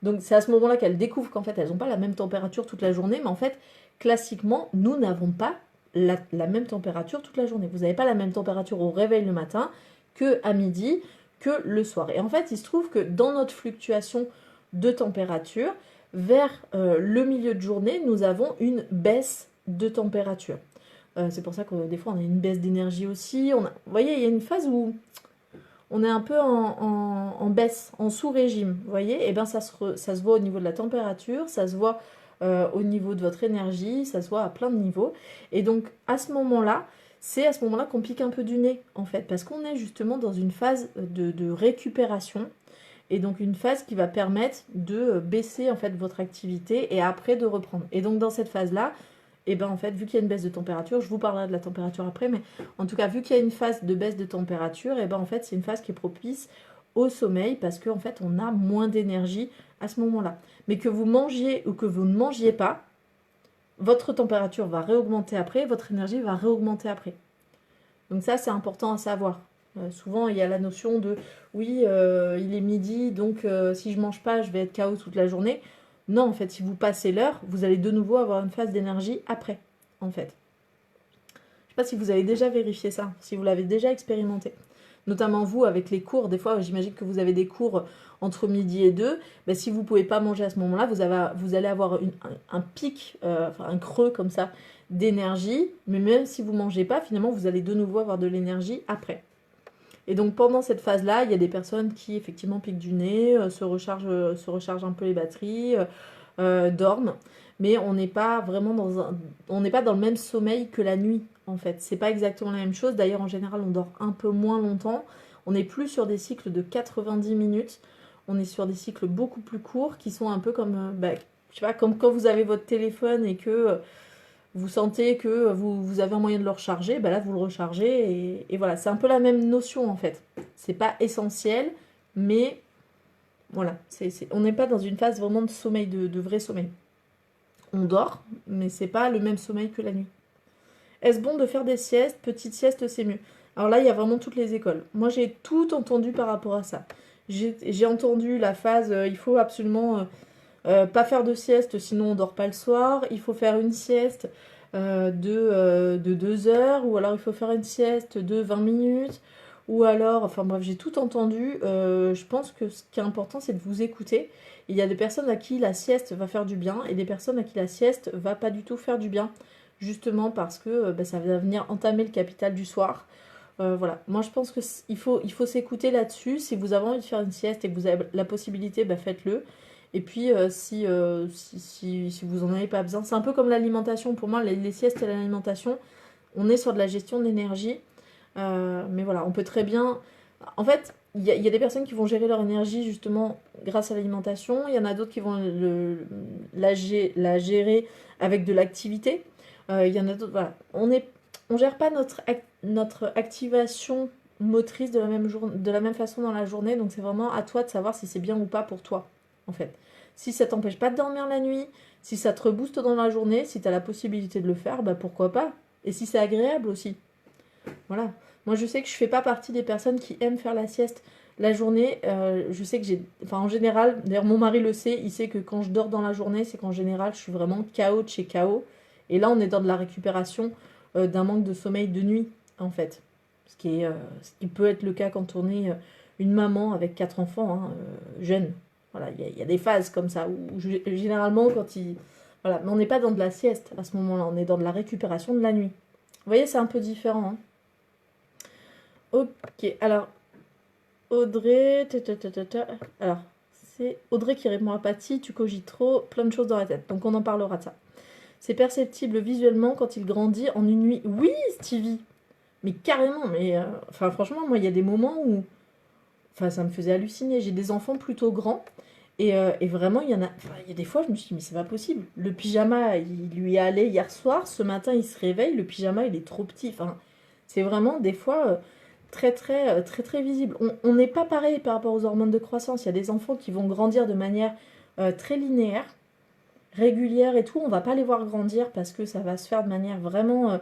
Donc c'est à ce moment-là qu'elles découvrent qu'en fait elles n'ont pas la même température toute la journée, mais en fait classiquement nous n'avons pas la même température toute la journée. Vous n'avez pas la même température au réveil le matin que à midi, que le soir. Et en fait il se trouve que dans notre fluctuation de température, vers le milieu de journée, nous avons une baisse de température. C'est pour ça que des fois on a une baisse d'énergie aussi. Vous voyez, il y a une phase où on est un peu en baisse, en sous-régime, vous voyez, et bien ça se voit au niveau de la température, ça se voit au niveau de votre énergie, ça se voit à plein de niveaux. Et donc à ce moment-là, c'est à ce moment-là qu'on pique un peu du nez, en fait, parce qu'on est justement dans une phase de récupération, et donc une phase qui va permettre de baisser en fait votre activité et après de reprendre. Et donc dans cette phase-là, et ben en fait, vu qu'il y a une baisse de température, je vous parlerai de la température après, mais en tout cas, vu qu'il y a une phase de baisse de température, et ben en fait, c'est une phase qui est propice au sommeil parce qu'en fait, on a moins d'énergie à ce moment-là. Mais que vous mangiez ou que vous ne mangiez pas, votre température va réaugmenter après, votre énergie va réaugmenter après. Donc ça, c'est important à savoir. Souvent, il y a la notion de oui, il est midi, donc si je mange pas, je vais être KO toute la journée. Non, en fait, si vous passez l'heure, vous allez de nouveau avoir une phase d'énergie après, en fait. Je sais pas si vous avez déjà vérifié ça, si vous l'avez déjà expérimenté. Notamment vous, avec les cours, des fois, j'imagine que vous avez des cours entre midi et 2. Ben, si vous ne pouvez pas manger à ce moment-là, vous allez avoir un pic, enfin un creux comme ça, d'énergie. Mais même si vous ne mangez pas, finalement, vous allez de nouveau avoir de l'énergie après. Et donc pendant cette phase-là, il y a des personnes qui effectivement piquent du nez, se rechargent un peu les batteries, dorment, mais on n'est pas vraiment on n'est pas dans le même sommeil que la nuit en fait. C'est pas exactement la même chose. D'ailleurs en général on dort un peu moins longtemps. On n'est plus sur des cycles de 90 minutes. On est sur des cycles beaucoup plus courts qui sont un peu comme, je sais pas, comme quand vous avez votre téléphone et que vous sentez que vous avez un moyen de le recharger, là vous le rechargez et voilà, c'est un peu la même notion en fait. C'est pas essentiel, mais voilà, on n'est pas dans une phase vraiment de sommeil, de vrai sommeil. On dort, mais c'est pas le même sommeil que la nuit. Est-ce bon de faire des siestes? Petite sieste, c'est mieux. Alors là, il y a vraiment toutes les écoles. Moi, j'ai tout entendu par rapport à ça. J'ai entendu la phase, il faut absolument pas faire de sieste, sinon on dort pas le soir. Il faut faire une sieste de 2 heures, ou alors il faut faire une sieste de 20 minutes, ou alors, enfin bref, j'ai tout entendu. Je pense que ce qui est important, c'est de vous écouter. Il y a des personnes à qui la sieste va faire du bien, et des personnes à qui la sieste va pas du tout faire du bien, justement parce que ça va venir entamer le capital du soir. Voilà, moi je pense qu'il faut s'écouter là-dessus. Si vous avez envie de faire une sieste et que vous avez la possibilité, faites-le. Et puis si vous n'en avez pas besoin, c'est un peu comme l'alimentation. Pour moi, les siestes et l'alimentation, on est sur de la gestion d'énergie. Mais voilà, on peut très bien... En fait, il y a des personnes qui vont gérer leur énergie justement grâce à l'alimentation. Il y en a d'autres qui vont la gérer avec de l'activité. Il y en a d'autres... Voilà. On gère pas notre activation motrice de la même façon dans la journée. Donc c'est vraiment à toi de savoir si c'est bien ou pas pour toi, en fait. Si ça t'empêche pas de dormir la nuit, si ça te rebooste dans la journée, si tu as la possibilité de le faire, bah pourquoi pas. Et si c'est agréable aussi. Voilà. Moi, je sais que je fais pas partie des personnes qui aiment faire la sieste la journée. Je sais que j'ai... Enfin, en général, d'ailleurs, mon mari le sait, il sait que quand je dors dans la journée, c'est qu'en général, je suis vraiment KO de chez KO. Et là, on est dans de la récupération d'un manque de sommeil de nuit, en fait. Ce qui peut être le cas quand on est une maman avec 4 enfants, hein, jeunes. Voilà, il y a des phases comme ça, où généralement, quand il... Voilà, mais on n'est pas dans de la sieste à ce moment-là, on est dans de la récupération de la nuit. Vous voyez, c'est un peu différent, hein. Ok, alors, Audrey... Alors, c'est Audrey qui répond à Patty, tu cogites trop, plein de choses dans la tête. Donc on en parlera de ça. C'est perceptible visuellement quand il grandit en une nuit. Oui, Stevie. Mais carrément, mais... Enfin, franchement, moi, il y a des moments où... Enfin, ça me faisait halluciner. J'ai des enfants plutôt grands. Et vraiment, il y en a... Enfin, il y a des fois, je me suis dit, mais c'est pas possible. Le pyjama, il lui est allé hier soir. Ce matin, il se réveille. Le pyjama, il est trop petit. Enfin, c'est vraiment, des fois, très visible. On n'est pas pareil par rapport aux hormones de croissance. Il y a des enfants qui vont grandir de manière très linéaire, régulière et tout. On va pas les voir grandir parce que ça va se faire de manière vraiment...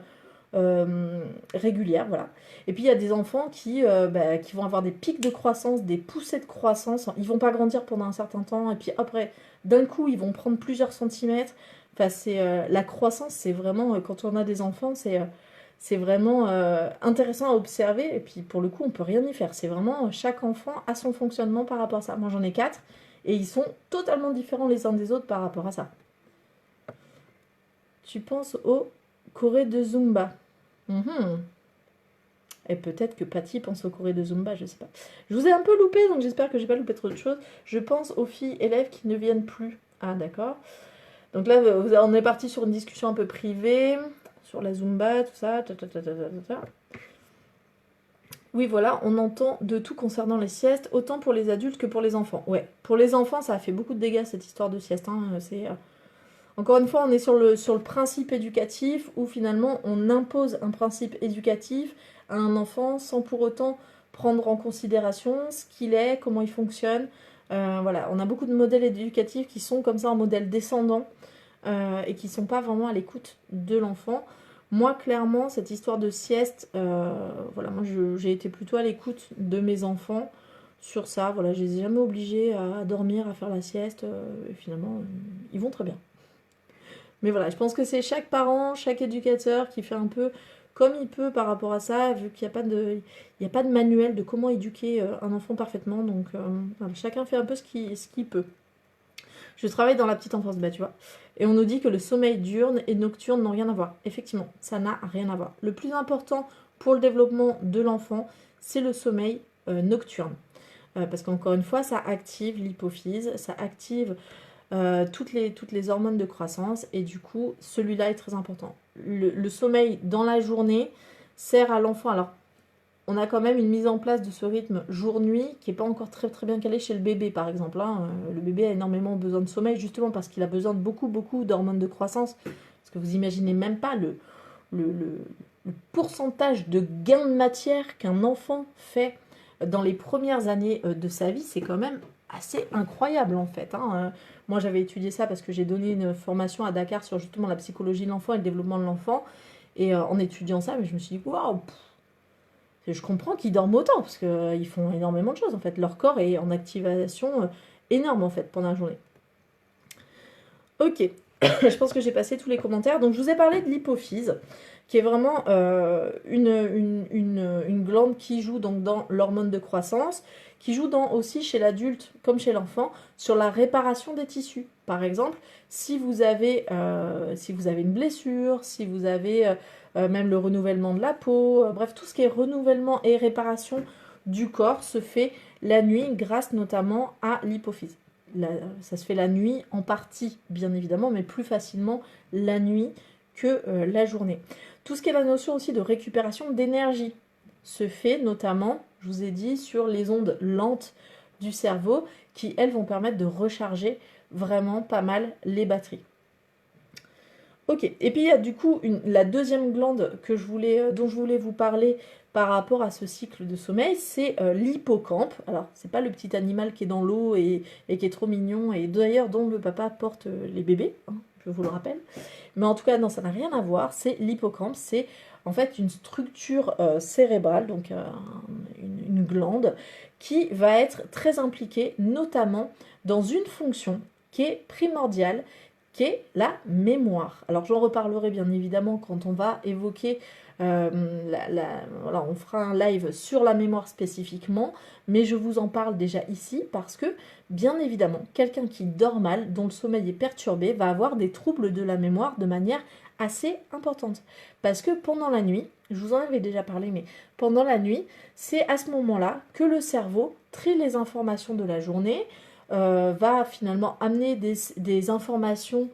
régulière, voilà. Et puis il y a des enfants qui vont avoir des pics de croissance, des poussées de croissance. Ils vont pas grandir pendant un certain temps, et puis après, d'un coup, ils vont prendre plusieurs centimètres. Enfin, la croissance, c'est vraiment, quand on a des enfants, c'est vraiment intéressant à observer. Et puis pour le coup, on peut rien y faire. C'est vraiment, chaque enfant a son fonctionnement par rapport à ça. Moi, j'en ai 4, et ils sont totalement différents les uns des autres par rapport à ça. Tu penses au Corée de Zumba? Et peut-être que Patty pense au Corée de Zumba, je sais pas. Je vous ai un peu loupé, donc j'espère que j'ai pas loupé trop de choses. Je pense aux filles élèves qui ne viennent plus. Ah, d'accord. Donc là, on est parti sur une discussion un peu privée, sur la Zumba, tout ça. Oui, voilà, on entend de tout concernant les siestes, autant pour les adultes que pour les enfants. Ouais, pour les enfants, ça a fait beaucoup de dégâts, cette histoire de sieste. Hein. Encore une fois, on est sur le principe éducatif, où finalement, on impose un principe éducatif à un enfant sans pour autant prendre en considération ce qu'il est, comment il fonctionne. Voilà, on a beaucoup de modèles éducatifs qui sont comme ça en modèle descendant et qui ne sont pas vraiment à l'écoute de l'enfant. Moi, clairement, cette histoire de sieste, voilà, moi j'ai été plutôt à l'écoute de mes enfants sur ça. Voilà, je les ai jamais obligés à dormir, à faire la sieste. Et finalement, ils vont très bien. Mais voilà, je pense que c'est chaque parent, chaque éducateur qui fait un peu comme il peut par rapport à ça, vu qu'il n'y a pas de manuel de comment éduquer un enfant parfaitement. Donc voilà, chacun fait un peu ce qu'il peut. Je travaille dans la petite enfance, bah tu vois. Et on nous dit que le sommeil diurne et nocturne n'ont rien à voir. Effectivement, ça n'a rien à voir. Le plus important pour le développement de l'enfant, c'est le sommeil nocturne. Parce qu'encore une fois, ça active l'hypophyse, ça active toutes les hormones de croissance, et du coup celui-là est très important. Le sommeil dans la journée sert à l'enfant. Alors on a quand même une mise en place de ce rythme jour-nuit qui n'est pas encore très bien calé chez le bébé, par exemple. Hein. Le bébé a énormément besoin de sommeil, justement parce qu'il a besoin de beaucoup d'hormones de croissance. Parce que vous imaginez même pas le pourcentage de gain de matière qu'un enfant fait dans les premières années de sa vie. C'est quand même assez incroyable, en fait. Hein. Moi, j'avais étudié ça parce que j'ai donné une formation à Dakar sur justement la psychologie de l'enfant et le développement de l'enfant. Et en étudiant ça, mais je me suis dit, waouh, je comprends qu'ils dorment autant, parce qu'ils font énormément de choses, en fait. Leur corps est en activation énorme, en fait, pendant la journée. Ok, je pense que j'ai passé tous les commentaires. Donc, je vous ai parlé de l'hypophyse, qui est vraiment une glande qui joue donc dans l'hormone de croissance, qui joue aussi chez l'adulte comme chez l'enfant sur la réparation des tissus. Par exemple, si vous avez une blessure, si vous avez même le renouvellement de la peau, bref, tout ce qui est renouvellement et réparation du corps se fait la nuit grâce notamment à l'hypophyse. Ça se fait la nuit en partie, bien évidemment, mais plus facilement la nuit que la journée. Tout ce qui est la notion aussi de récupération d'énergie se fait notamment, je vous ai dit, sur les ondes lentes du cerveau qui, elles, vont permettre de recharger vraiment pas mal les batteries. Ok, et puis il y a du coup la deuxième glande dont je voulais vous parler par rapport à ce cycle de sommeil, c'est l'hippocampe. Alors, c'est pas le petit animal qui est dans l'eau et qui est trop mignon, et d'ailleurs dont le papa porte les bébés, hein, je vous le rappelle. Mais en tout cas, non, ça n'a rien à voir, c'est l'hippocampe, c'est en fait une structure cérébrale, donc une glande, qui va être très impliquée, notamment dans une fonction qui est primordiale, qui est la mémoire. Alors j'en reparlerai bien évidemment quand on va évoquer, voilà, on fera un live sur la mémoire spécifiquement, mais je vous en parle déjà ici parce que, bien évidemment, quelqu'un qui dort mal, dont le sommeil est perturbé, va avoir des troubles de la mémoire de manière assez importante. Parce que pendant la nuit, je vous en avais déjà parlé, mais pendant la nuit, c'est à ce moment-là que le cerveau trie les informations de la journée, va finalement amener des informations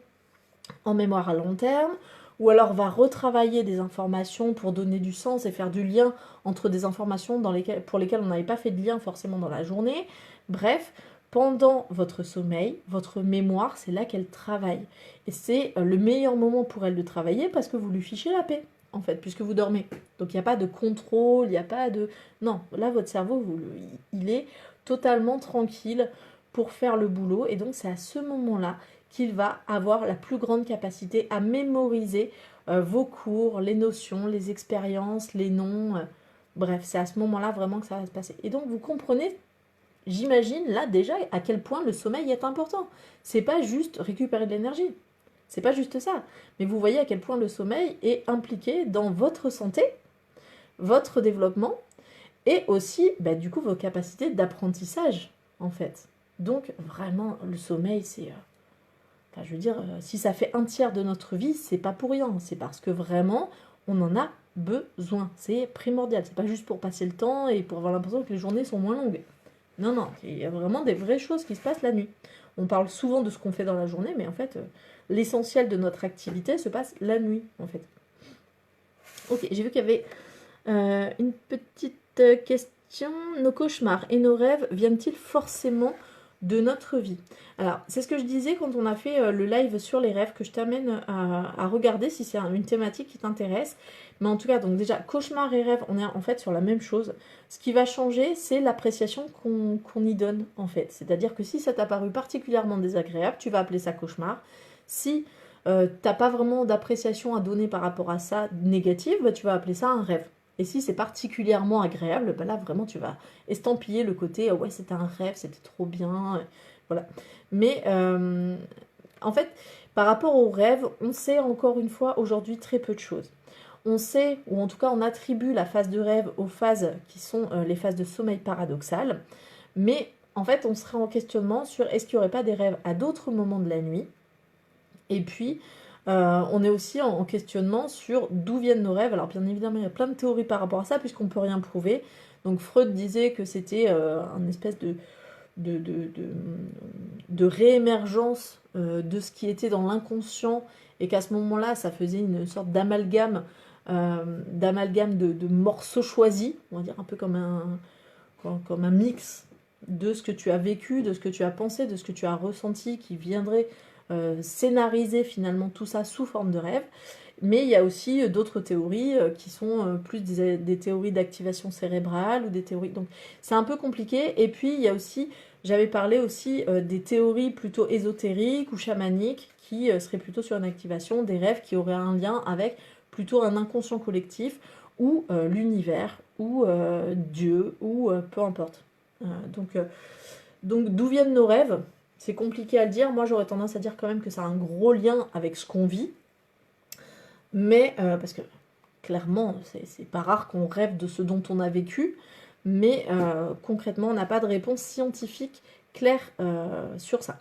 en mémoire à long terme, ou alors va retravailler des informations pour donner du sens et faire du lien entre des informations pour lesquelles on n'avait pas fait de lien forcément dans la journée. Bref, pendant votre sommeil, votre mémoire, c'est là qu'elle travaille. Et c'est le meilleur moment pour elle de travailler parce que vous lui fichez la paix, en fait, puisque vous dormez. Donc il n'y a pas de contrôle, il n'y a pas de... Non, là, votre cerveau, il est totalement tranquille pour faire le boulot. Et donc, c'est à ce moment-là qu'il va avoir la plus grande capacité à mémoriser vos cours, les notions, les expériences, les noms. Bref, c'est à ce moment-là vraiment que ça va se passer. Et donc, vous comprenez, j'imagine, là déjà, à quel point le sommeil est important. C'est pas juste récupérer de l'énergie. C'est pas juste ça. Mais vous voyez à quel point le sommeil est impliqué dans votre santé, votre développement, et aussi, du coup, vos capacités d'apprentissage, en fait. Donc, vraiment, le sommeil, c'est... Enfin, je veux dire, si ça fait un tiers de notre vie, c'est pas pour rien. C'est parce que vraiment, on en a besoin. C'est primordial. C'est pas juste pour passer le temps et pour avoir l'impression que les journées sont moins longues. Non, non, il y a vraiment des vraies choses qui se passent la nuit. On parle souvent de ce qu'on fait dans la journée, mais en fait, l'essentiel de notre activité se passe la nuit, en fait. Ok, j'ai vu qu'il y avait une petite question. Nos cauchemars et nos rêves viennent-ils forcément de notre vie? Alors, c'est ce que je disais quand on a fait le live sur les rêves, que je t'amène à regarder si c'est une thématique qui t'intéresse. Mais en tout cas, donc déjà, cauchemars et rêves, on est en fait sur la même chose. Ce qui va changer, c'est l'appréciation qu'on y donne, en fait. C'est-à-dire que si ça t'a paru particulièrement désagréable, tu vas appeler ça cauchemar. Si t'as pas vraiment d'appréciation à donner par rapport à ça négative, tu vas appeler ça un rêve. Et si c'est particulièrement agréable, là vraiment tu vas estampiller le côté ouais, c'était un rêve, c'était trop bien, voilà. Mais en fait, par rapport aux rêves, on sait encore une fois aujourd'hui très peu de choses. On sait, ou en tout cas on attribue la phase de rêve aux phases qui sont les phases de sommeil paradoxal, mais en fait on serait en questionnement sur est-ce qu'il n'y aurait pas des rêves à d'autres moments de la nuit. Et puis, on est aussi en questionnement sur d'où viennent nos rêves. Alors bien évidemment, il y a plein de théories par rapport à ça, puisqu'on ne peut rien prouver. Donc Freud disait que c'était un espèce de réémergence de ce qui était dans l'inconscient, et qu'à ce moment-là, ça faisait une sorte d'amalgame de morceaux choisis, on va dire un peu comme un mix de ce que tu as vécu, de ce que tu as pensé, de ce que tu as ressenti, qui viendrait scénariser finalement tout ça sous forme de rêve. Mais il y a aussi d'autres théories qui sont plus des théories d'activation cérébrale ou des théories... Donc c'est un peu compliqué. Et puis il y a aussi, j'avais parlé aussi des théories plutôt ésotériques ou chamaniques qui seraient plutôt sur une activation des rêves qui auraient un lien avec plutôt un inconscient collectif ou l'univers ou Dieu ou peu importe. Donc d'où viennent nos rêves? C'est compliqué à le dire. Moi, j'aurais tendance à dire quand même que ça a un gros lien avec ce qu'on vit. Mais, parce que clairement, c'est pas rare qu'on rêve de ce dont on a vécu. Mais concrètement, on n'a pas de réponse scientifique claire sur ça.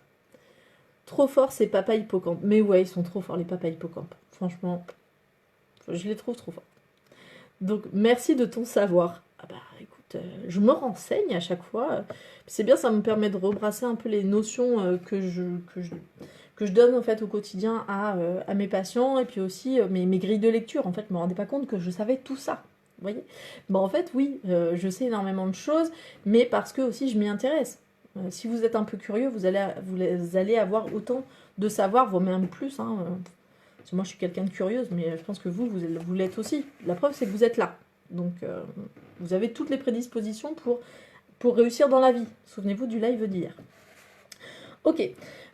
Trop fort, c'est papa hippocampe. Mais ouais, ils sont trop forts, les papas hippocampes. Franchement, je les trouve trop forts. Donc, merci de ton savoir. Ah bah, écoute, je me renseigne à chaque fois. C'est bien, ça me permet de rebrasser un peu les notions que que je donne en fait au quotidien à mes patients, et puis aussi mes grilles de lecture. En fait, je me rendais pas compte que je savais tout ça. Vous voyez? Bon, en fait, oui, je sais énormément de choses, mais parce que aussi je m'y intéresse. Si vous êtes un peu curieux, vous allez avoir autant de savoir, voire même plus. Hein, parce que moi, je suis quelqu'un de curieuse, mais je pense que vous l'êtes aussi. La preuve, c'est que vous êtes là. Donc, vous avez toutes les prédispositions pour réussir dans la vie. Souvenez-vous du live d'hier. Ok,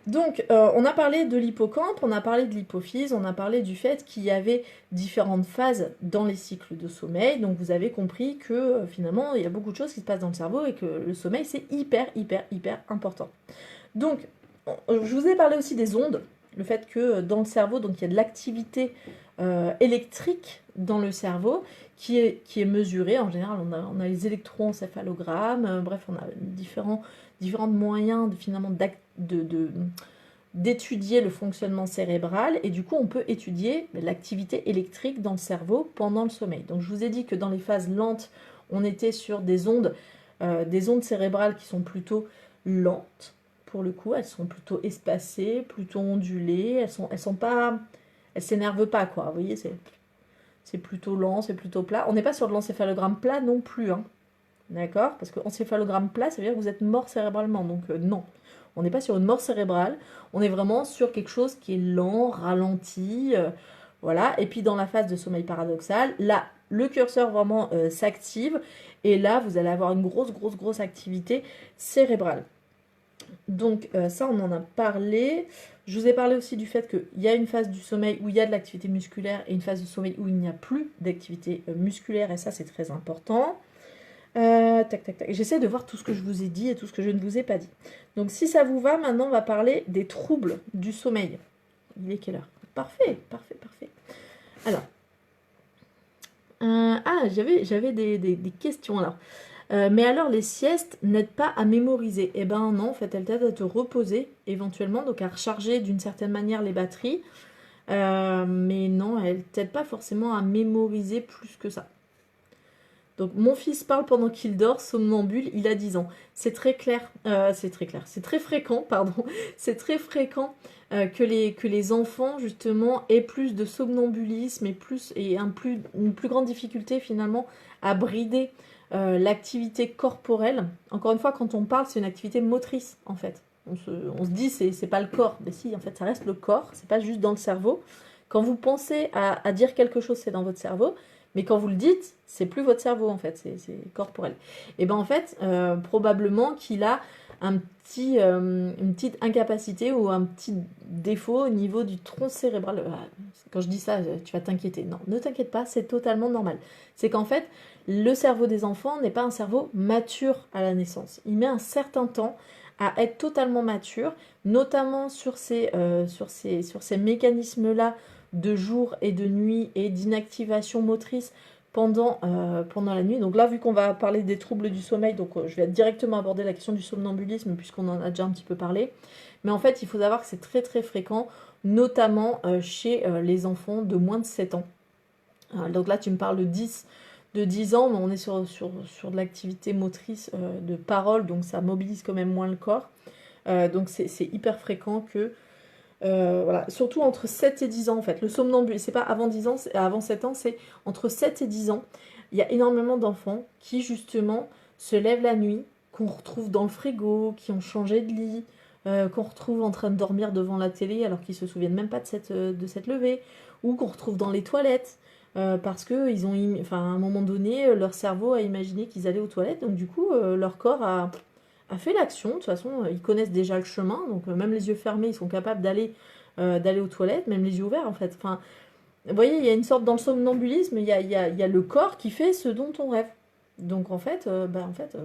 donc on a parlé de l'hippocampe, on a parlé de l'hypophyse, on a parlé du fait qu'il y avait différentes phases dans les cycles de sommeil. Donc vous avez compris que finalement, il y a beaucoup de choses qui se passent dans le cerveau et que le sommeil, c'est hyper, hyper, hyper important. Donc, je vous ai parlé aussi des ondes, le fait que dans le cerveau, donc il y a de l'activité électrique dans le cerveau qui est mesurée. En général, on a les électroencéphalogrammes, bref, on a différents moyens finalement d'étudier le fonctionnement cérébral, et du coup on peut étudier l'activité électrique dans le cerveau pendant le sommeil. Donc je vous ai dit que dans les phases lentes, on était sur des ondes cérébrales qui sont plutôt lentes. Pour le coup, elles sont plutôt espacées, plutôt ondulées, elles s'énervent pas, quoi. Vous voyez, c'est plutôt lent, c'est plutôt plat. On n'est pas sur de l'encéphalogramme plat non plus, hein. D'accord? Parce qu'encéphalogramme plat, ça veut dire que vous êtes mort cérébralement. Donc non, on n'est pas sur une mort cérébrale, on est vraiment sur quelque chose qui est lent, ralenti, voilà. Et puis dans la phase de sommeil paradoxal, là, le curseur vraiment s'active, et là, vous allez avoir une grosse activité cérébrale. Donc ça, on en a parlé. Je vous ai parlé aussi du fait qu'il y a une phase du sommeil où il y a de l'activité musculaire et une phase de sommeil où il n'y a plus d'activité musculaire, et ça, c'est très important. Tac. J'essaie de voir tout ce que je vous ai dit et tout ce que je ne vous ai pas dit. Donc si ça vous va, maintenant on va parler des troubles du sommeil. Il est quelle heure? Parfait. Alors, j'avais des questions alors. Mais alors les siestes n'aident pas à mémoriser? Eh ben non, en fait elles t'aident à te reposer éventuellement, donc à recharger d'une certaine manière les batteries. Mais non, elles t'aident pas forcément à mémoriser plus que ça. Donc mon fils parle pendant qu'il dort, somnambule, il a 10 ans. C'est très clair, c'est très fréquent, pardon, c'est très fréquent que les enfants justement aient plus de somnambulisme et une plus grande difficulté finalement à brider l'activité corporelle. Encore une fois, quand on parle, c'est une activité motrice en fait. On se dit c'est pas le corps, mais si, en fait ça reste le corps, c'est pas juste dans le cerveau. Quand vous pensez à dire quelque chose, c'est dans votre cerveau. Mais quand vous le dites, c'est plus votre cerveau en fait, c'est corporel. Et ben en fait, probablement qu'il a une petite incapacité ou un petit défaut au niveau du tronc cérébral. Quand je dis ça, tu vas t'inquiéter. Non, ne t'inquiète pas, c'est totalement normal. C'est qu'en fait, le cerveau des enfants n'est pas un cerveau mature à la naissance. Il met un certain temps à être totalement mature, notamment sur ces mécanismes-là de jour et de nuit et d'inactivation motrice pendant la nuit. Donc là, vu qu'on va parler des troubles du sommeil, donc je vais directement aborder la question du somnambulysme puisqu'on en a déjà un petit peu parlé. Mais en fait, il faut savoir que c'est très très fréquent, notamment chez les enfants de moins de 7 ans. Donc là, tu me parles de 10 ans, mais on est sur de l'activité motrice de parole, donc ça mobilise quand même moins le corps. Donc c'est hyper fréquent que voilà, surtout entre 7 et 10 ans en fait. Le somnambulisme, c'est pas avant 10 ans, avant 7 ans, c'est entre 7 et 10 ans. Il y a énormément d'enfants qui justement se lèvent la nuit, qu'on retrouve dans le frigo, qui ont changé de lit, qu'on retrouve en train de dormir devant la télé alors qu'ils se souviennent même pas de cette levée, ou qu'on retrouve dans les toilettes. Parce que à un moment donné, leur cerveau a imaginé qu'ils allaient aux toilettes, donc du coup, leur corps a fait l'action. De toute façon, ils connaissent déjà le chemin, donc même les yeux fermés, ils sont capables d'aller aux toilettes, même les yeux ouverts en fait. Enfin, vous voyez, il y a une sorte dans le somnambulisme, il y a le corps qui fait ce dont on rêve. Donc en fait,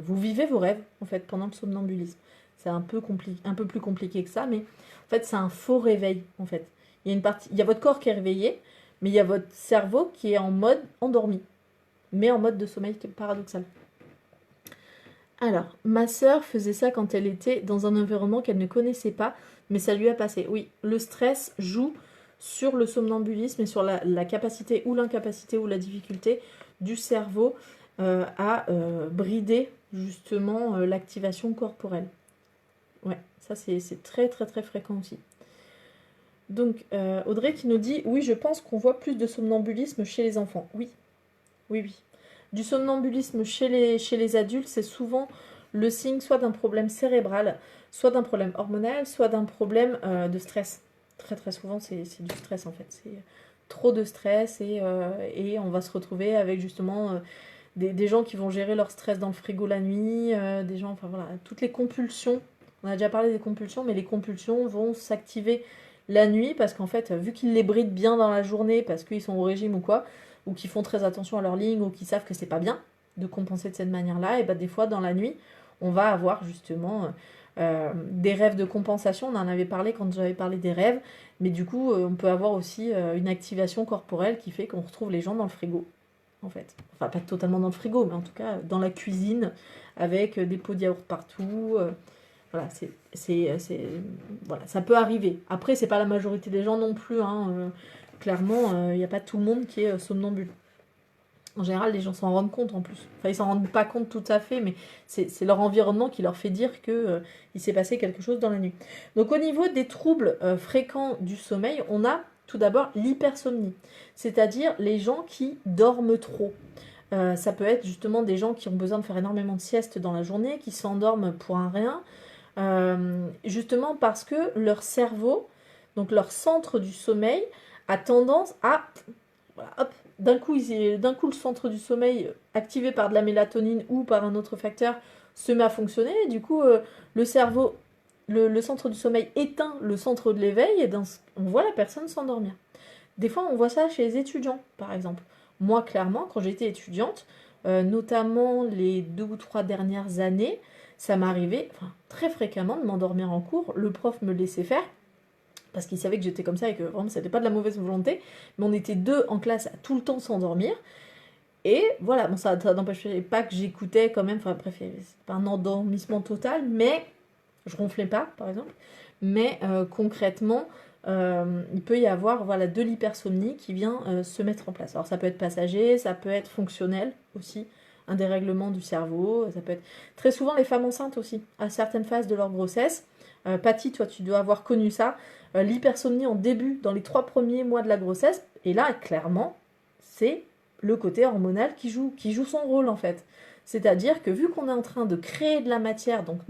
vous vivez vos rêves en fait pendant le somnambulisme. C'est un peu plus compliqué que ça, mais en fait c'est un faux réveil en fait. Il y a votre corps qui est réveillé, mais il y a votre cerveau qui est en mode endormi, mais en mode de sommeil paradoxal. Alors, ma sœur faisait ça quand elle était dans un environnement qu'elle ne connaissait pas, mais ça lui a passé. Oui, le stress joue sur le somnambulisme et sur la capacité ou l'incapacité ou la difficulté du cerveau à brider justement l'activation corporelle. Ouais, ça c'est très très très fréquent aussi. Donc, Audrey qui nous dit, oui, je pense qu'on voit plus de somnambulisme chez les enfants. Oui, oui, oui. Du somnambulisme chez les adultes, c'est souvent le signe soit d'un problème cérébral, soit d'un problème hormonal, soit d'un problème de stress. Très très souvent, c'est du stress en fait. C'est trop de stress et on va se retrouver avec justement des gens qui vont gérer leur stress dans le frigo la nuit, des gens, enfin voilà, toutes les compulsions. On a déjà parlé des compulsions, mais les compulsions vont s'activer la nuit parce qu'en fait, vu qu'ils les brident bien dans la journée, parce qu'ils sont au régime ou quoi, ou qu'ils font très attention à leur ligne, ou qu'ils savent que c'est pas bien de compenser de cette manière-là, et ben des fois dans la nuit, on va avoir justement des rêves de compensation. On en avait parlé quand j'avais parlé des rêves, mais du coup, on peut avoir aussi une activation corporelle qui fait qu'on retrouve les gens dans le frigo, en fait. Enfin, pas totalement dans le frigo, mais en tout cas dans la cuisine, avec des pots de yaourt partout. Voilà, voilà, ça peut arriver. Après, c'est pas la majorité des gens non plus, hein. Clairement, il n'y a pas tout le monde qui est somnambule. En général, les gens s'en rendent compte en plus. Enfin, ils s'en rendent pas compte tout à fait, mais c'est leur environnement qui leur fait dire que il s'est passé quelque chose dans la nuit. Donc, au niveau des troubles fréquents du sommeil, on a tout d'abord l'hypersomnie, c'est-à-dire les gens qui dorment trop. Ça peut être justement des gens qui ont besoin de faire énormément de siestes dans la journée, qui s'endorment pour un rien, justement parce que leur cerveau, donc leur centre du sommeil, a tendance à, voilà, hop, d'un coup, le centre du sommeil activé par de la mélatonine ou par un autre facteur se met à fonctionner. Et du coup, le cerveau, le centre du sommeil éteint le centre de l'éveil et on voit la personne s'endormir. Des fois, on voit ça chez les étudiants, par exemple. Moi, clairement, quand j'étais étudiante, notamment les 2 ou 3 dernières années, ça m'arrivait très fréquemment de m'endormir en cours. Le prof me laissait faire parce qu'il savait que j'étais comme ça et que vraiment c'était pas de la mauvaise volonté. Mais on était deux en classe à tout le temps s'endormir. Et voilà, bon, ça n'empêchait pas que j'écoutais quand même. Enfin bref, c'est pas un endormissement total, mais je ronflais pas, par exemple. Mais concrètement, il peut y avoir voilà, de l'hypersomnie qui vient se mettre en place. Alors ça peut être passager, ça peut être fonctionnel aussi, un dérèglement du cerveau, ça peut être très souvent les femmes enceintes aussi, à certaines phases de leur grossesse. Patty, toi tu dois avoir connu ça, l'hypersomnie en début, dans les 3 premiers mois de la grossesse, et là clairement, c'est le côté hormonal qui joue son rôle en fait. C'est-à-dire que vu qu'on est en train de créer de la matière, donc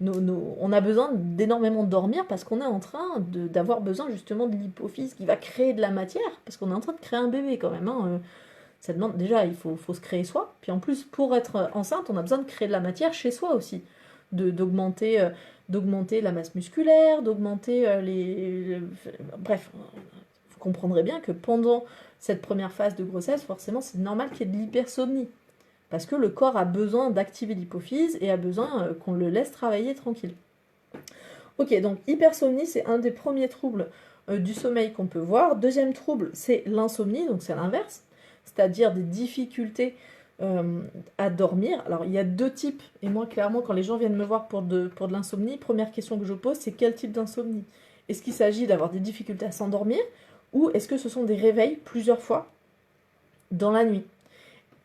on a besoin d'énormément dormir parce qu'on est en train d'avoir besoin justement de l'hypophyse qui va créer de la matière, parce qu'on est en train de créer un bébé quand même, hein. Ça demande déjà, il faut se créer soi, puis en plus pour être enceinte, on a besoin de créer de la matière chez soi aussi, d'augmenter la masse musculaire, d'augmenter bref, vous comprendrez bien que pendant cette première phase de grossesse, forcément c'est normal qu'il y ait de l'hypersomnie. Parce que le corps a besoin d'activer l'hypophyse et a besoin qu'on le laisse travailler tranquille. Ok, donc hypersomnie, c'est un des premiers troubles du sommeil qu'on peut voir. Deuxième trouble, c'est l'insomnie, donc c'est l'inverse, c'est-à-dire des difficultés à dormir. Alors il y a 2 types, et moi clairement quand les gens viennent me voir pour de l'insomnie, première question que je pose, c'est quel type d'insomnie? Est-ce qu'il s'agit d'avoir des difficultés à s'endormir, ou est-ce que ce sont des réveils plusieurs fois dans la nuit?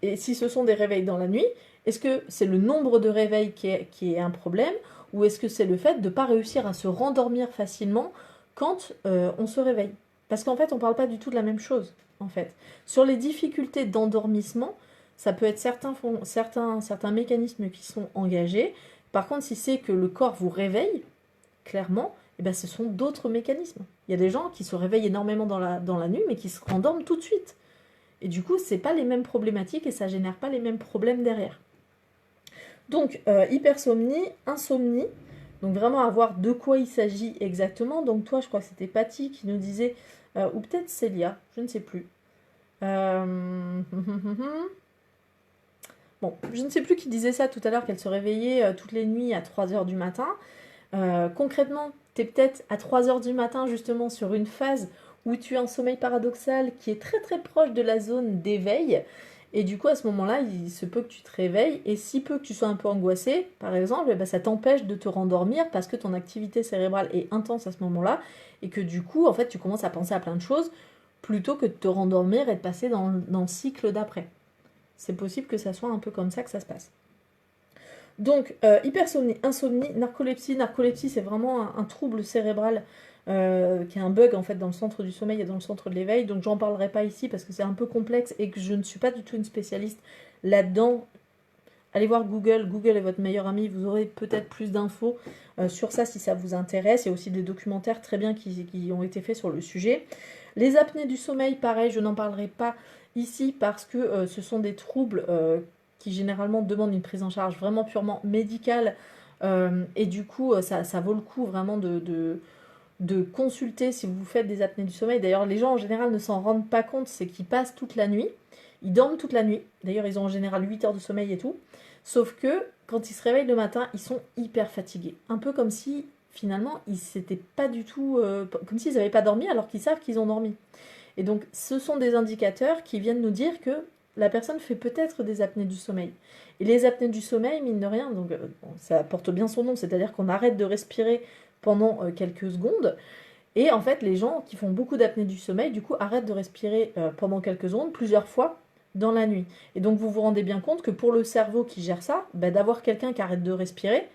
Et si ce sont des réveils dans la nuit, est-ce que c'est le nombre de réveils qui est un problème, ou est-ce que c'est le fait de ne pas réussir à se rendormir facilement quand on se réveille? Parce qu'en fait, on ne parle pas du tout de la même chose, en fait. Sur les difficultés d'endormissement, ça peut être certains mécanismes qui sont engagés. Par contre, si c'est que le corps vous réveille, clairement, eh ben, ce sont d'autres mécanismes. Il y a des gens qui se réveillent énormément dans la nuit, mais qui se rendorment tout de suite. Et du coup, c'est pas les mêmes problématiques et ça génère pas les mêmes problèmes derrière. Donc, hypersomnie, insomnie. Donc, vraiment avoir de quoi il s'agit exactement. Donc, toi, je crois que c'était Patty qui nous disait, ou peut-être Célia, je ne sais plus. Bon, je ne sais plus qui disait ça tout à l'heure, qu'elle se réveillait toutes les nuits à 3h du matin. Concrètement, tu es peut-être à 3h du matin justement sur une phase où tu as un sommeil paradoxal qui est très très proche de la zone d'éveil. Et du coup, à ce moment-là, il se peut que tu te réveilles. Et si peu que tu sois un peu angoissé, par exemple, eh ben, ça t'empêche de te rendormir parce que ton activité cérébrale est intense à ce moment-là. Et que du coup, en fait, tu commences à penser à plein de choses plutôt que de te rendormir et de passer dans le cycle d'après. C'est possible que ça soit un peu comme ça que ça se passe. Donc, hypersomnie, insomnie, narcolepsie. Narcolepsie, c'est vraiment un trouble cérébral qui est un bug en fait dans le centre du sommeil et dans le centre de l'éveil. Donc j'en parlerai pas ici parce que c'est un peu complexe et que je ne suis pas du tout une spécialiste là-dedans. Allez voir Google, Google est votre meilleur ami, vous aurez peut-être plus d'infos sur ça si ça vous intéresse. Il y a aussi des documentaires très bien qui ont été faits sur le sujet. Les apnées du sommeil, pareil, je n'en parlerai pas ici parce que ce sont des troubles qui généralement demandent une prise en charge vraiment purement médicale. Et du coup, ça vaut le coup vraiment de consulter si vous faites des apnées du sommeil. D'ailleurs, les gens en général ne s'en rendent pas compte, c'est qu'ils passent toute la nuit. Ils dorment toute la nuit. D'ailleurs, ils ont en général 8 heures de sommeil et tout. Sauf que quand ils se réveillent le matin, ils sont hyper fatigués. Un peu comme si finalement ils s'étaient pas du tout. Comme s'ils n'avaient pas dormi alors qu'ils savent qu'ils ont dormi. Et donc, ce sont des indicateurs qui viennent nous dire que la personne fait peut-être des apnées du sommeil. Et les apnées du sommeil, mine de rien, donc bon, ça porte bien son nom, c'est-à-dire qu'on arrête de respirer pendant quelques secondes. Et en fait, les gens qui font beaucoup d'apnées du sommeil, du coup, arrêtent de respirer pendant quelques secondes, plusieurs fois dans la nuit. Et donc, vous vous rendez bien compte que pour le cerveau qui gère ça, bah, d'avoir quelqu'un qui arrête de respirer,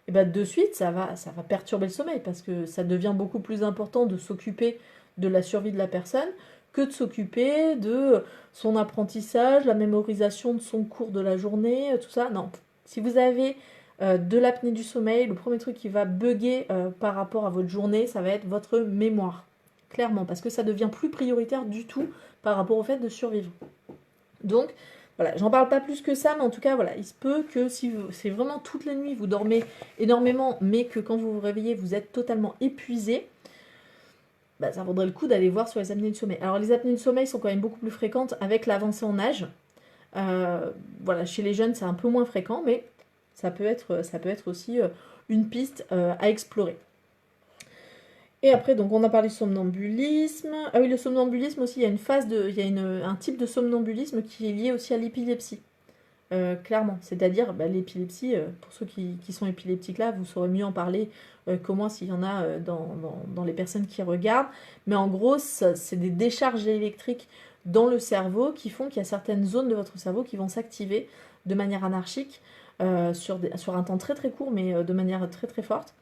et bah, de suite, ça va perturber le sommeil parce que ça devient beaucoup plus important de s'occuper de la survie de la personne que de s'occuper de son apprentissage, la mémorisation de son cours de la journée, tout ça. Non. Si vous avez de l'apnée du sommeil, le premier truc qui va bugger par rapport à votre journée, ça va être votre mémoire. Clairement, parce que ça devient plus prioritaire du tout par rapport au fait de survivre. Donc, voilà, j'en parle pas plus que ça, mais en tout cas, voilà, il se peut que si c'est vraiment toutes les nuits, vous dormez énormément, mais que quand vous vous réveillez, vous êtes totalement épuisé, bah, ça vaudrait le coup d'aller voir sur les apnées du sommeil. Alors, les apnées du sommeil sont quand même beaucoup plus fréquentes avec l'avancée en âge. Voilà, chez les jeunes, c'est un peu moins fréquent, mais ça peut être aussi une piste à explorer. Et après, donc on a parlé de somnambulisme. Ah oui, le somnambulisme aussi, il y a un type de somnambulisme qui est lié aussi à l'épilepsie. Clairement, c'est-à-dire l'épilepsie, pour ceux qui sont épileptiques là, vous saurez mieux en parler que moi s'il y en a dans les personnes qui regardent. Mais en gros, c'est des décharges électriques dans le cerveau qui font qu'il y a certaines zones de votre cerveau qui vont s'activer de manière anarchique sur un temps très très court, mais de manière très très forte.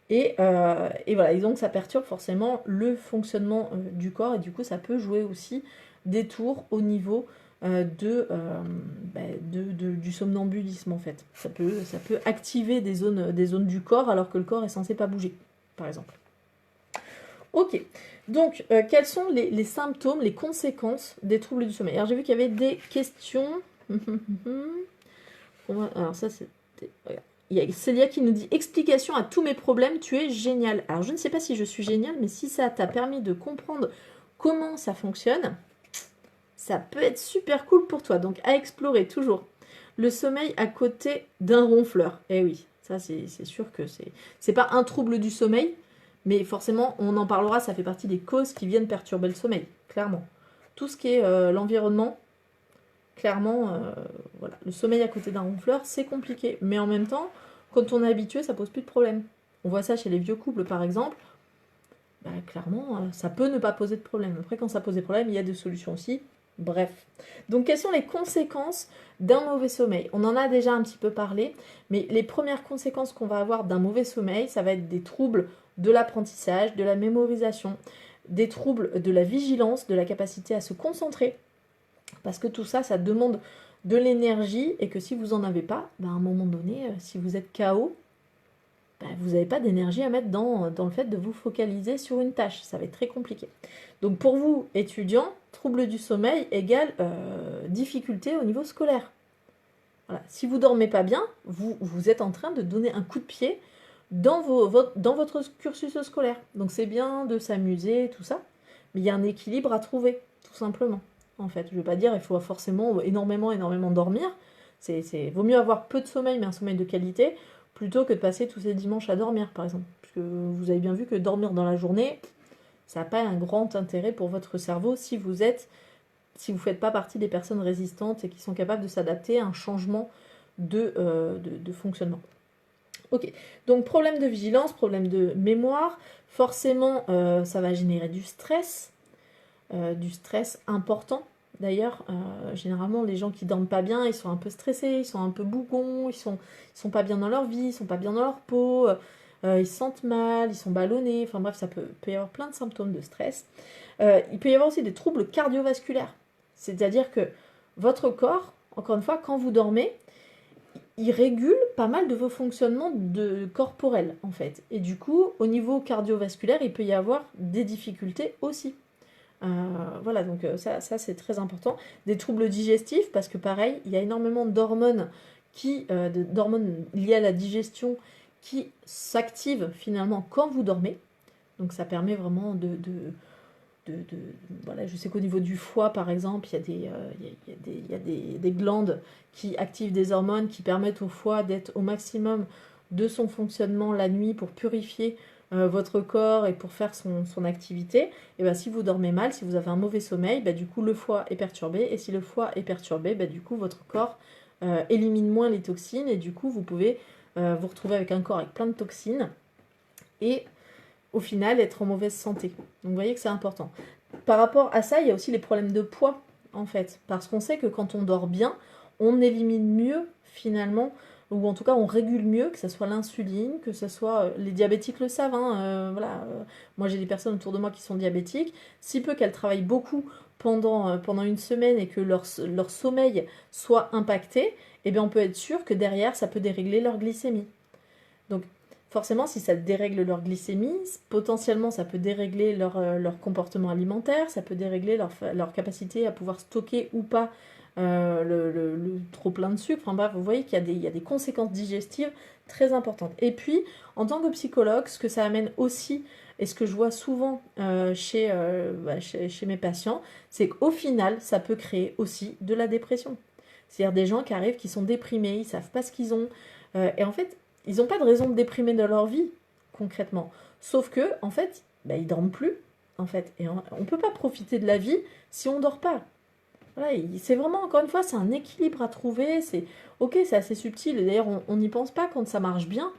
Et voilà, et donc ça perturbe forcément le fonctionnement du corps, et du coup ça peut jouer aussi des tours au niveau du somnambulisme en fait. Ça peut activer des zones du corps alors que le corps est censé pas bouger, par exemple. Ok, donc quels sont les symptômes, les conséquences des troubles du sommeil? Alors j'ai vu qu'il y avait des questions. Alors ça c'était... Il y a Célia qui nous dit « Explication à tous mes problèmes, tu es génial ». Alors je ne sais pas si je suis géniale, mais si ça t'a permis de comprendre comment ça fonctionne, ça peut être super cool pour toi. Donc à explorer toujours. Le sommeil à côté d'un ronfleur. Eh oui, ça c'est sûr que c'est pas un trouble du sommeil, mais forcément on en parlera, ça fait partie des causes qui viennent perturber le sommeil, clairement. Tout ce qui est l'environnement, clairement, voilà, le sommeil à côté d'un ronfleur, c'est compliqué. Mais en même temps, quand on est habitué, ça pose plus de problème. On voit ça chez les vieux couples, par exemple. Bah, clairement, ça peut ne pas poser de problème. Après, quand ça pose des problèmes, il y a des solutions aussi. Bref. Donc, quelles sont les conséquences d'un mauvais sommeil? On en a déjà un petit peu parlé, mais les premières conséquences qu'on va avoir d'un mauvais sommeil, ça va être des troubles de l'apprentissage, de la mémorisation, des troubles de la vigilance, de la capacité à se concentrer. Parce que tout ça, ça demande de l'énergie et que si vous n'en avez pas, à un moment donné, si vous êtes KO, vous n'avez pas d'énergie à mettre dans le fait de vous focaliser sur une tâche. Ça va être très compliqué. Donc pour vous, étudiants, trouble du sommeil égale difficulté au niveau scolaire. Voilà. Si vous ne dormez pas bien, vous êtes en train de donner un coup de pied dans votre cursus scolaire. Donc c'est bien de s'amuser, tout ça, mais il y a un équilibre à trouver, tout simplement. En fait, je ne veux pas dire il faut forcément énormément dormir. Vaut mieux avoir peu de sommeil, mais un sommeil de qualité, plutôt que de passer tous ces dimanches à dormir, par exemple. Parce que vous avez bien vu que dormir dans la journée, ça n'a pas un grand intérêt pour votre cerveau si vous ne faites pas partie des personnes résistantes et qui sont capables de s'adapter à un changement de fonctionnement. Ok, donc problème de vigilance, problème de mémoire, forcément ça va générer du stress important. D'ailleurs, généralement les gens qui dorment pas bien, ils sont un peu stressés, ils sont un peu bougons, ils sont pas bien dans leur vie, ils sont pas bien dans leur peau. ils se sentent mal, ils sont ballonnés, enfin bref, peut y avoir plein de symptômes de stress. Il peut y avoir aussi des troubles cardiovasculaires, c'est-à-dire que votre corps, encore une fois, quand vous dormez, il régule pas mal de vos fonctionnements corporels, en fait. Et du coup, au niveau cardiovasculaire, il peut y avoir des difficultés aussi. Voilà, donc ça c'est très important. Des troubles digestifs, parce que pareil, il y a énormément d'hormones d'hormones liées à la digestion qui s'activent finalement quand vous dormez. Donc ça permet vraiment voilà, je sais qu'au niveau du foie, par exemple, il y a des glandes qui activent des hormones qui permettent au foie d'être au maximum de son fonctionnement la nuit pour purifier votre corps et pour faire son activité. Et ben, si vous dormez mal, si vous avez un mauvais sommeil, du coup le foie est perturbé. Et si le foie est perturbé, du coup votre corps élimine moins les toxines. Et du coup vous pouvez vous retrouver avec un corps avec plein de toxines. Et au final être en mauvaise santé. Donc vous voyez que c'est important. Par rapport à ça, il y a aussi les problèmes de poids, en fait. Parce qu'on sait que quand on dort bien, on élimine mieux, finalement, ou en tout cas on régule mieux, que ce soit l'insuline, que ce soit... les diabétiques le savent, hein, voilà. Moi j'ai des personnes autour de moi qui sont diabétiques. Si peu qu'elles travaillent beaucoup pendant une semaine et que leur sommeil soit impacté, eh bien on peut être sûr que derrière ça peut dérégler leur glycémie. Donc forcément, si ça dérègle leur glycémie, potentiellement ça peut dérégler leur comportement alimentaire, ça peut dérégler leur capacité à pouvoir stocker ou pas le trop plein de sucre. Enfin bref, vous voyez qu'il y a des conséquences digestives très importantes. Et puis, en tant que psychologue, ce que ça amène aussi, et ce que je vois souvent chez mes patients, c'est qu'au final, ça peut créer aussi de la dépression. C'est-à-dire des gens qui arrivent, qui sont déprimés, ils ne savent pas ce qu'ils ont. Et en fait, ils n'ont pas de raison de déprimer dans leur vie, concrètement. Sauf que, en fait, ils dorment plus, en fait. Et on ne peut pas profiter de la vie si on ne dort pas. Voilà, c'est vraiment, encore une fois, c'est un équilibre à trouver. C'est assez subtil. Et d'ailleurs, on n'y pense pas quand ça marche bien.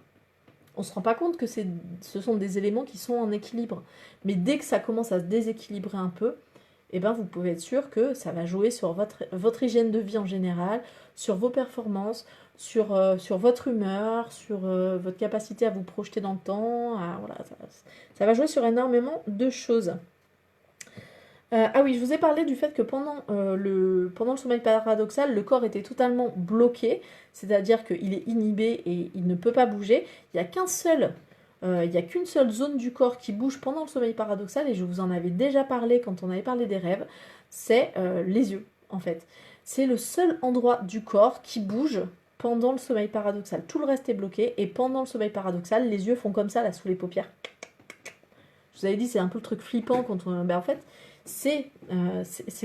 On ne se rend pas compte que ce sont des éléments qui sont en équilibre. Mais dès que ça commence à se déséquilibrer un peu, eh ben, vous pouvez être sûr que ça va jouer sur votre hygiène de vie en général, sur vos performances, sur votre humeur, sur votre capacité à vous projeter dans le temps. Voilà, ça va jouer sur énormément de choses. Ah oui, je vous ai parlé du fait que pendant le sommeil paradoxal, le corps était totalement bloqué, c'est-à-dire qu'il est inhibé et il ne peut pas bouger. Il n'y a qu'une seule zone du corps qui bouge pendant le sommeil paradoxal, et je vous en avais déjà parlé quand on avait parlé des rêves, c'est les yeux, en fait. C'est le seul endroit du corps qui bouge pendant le sommeil paradoxal. Tout le reste est bloqué, et pendant le sommeil paradoxal, les yeux font comme ça, là, sous les paupières. Je vous avais dit, c'est un peu le truc flippant quand on... en fait, c'est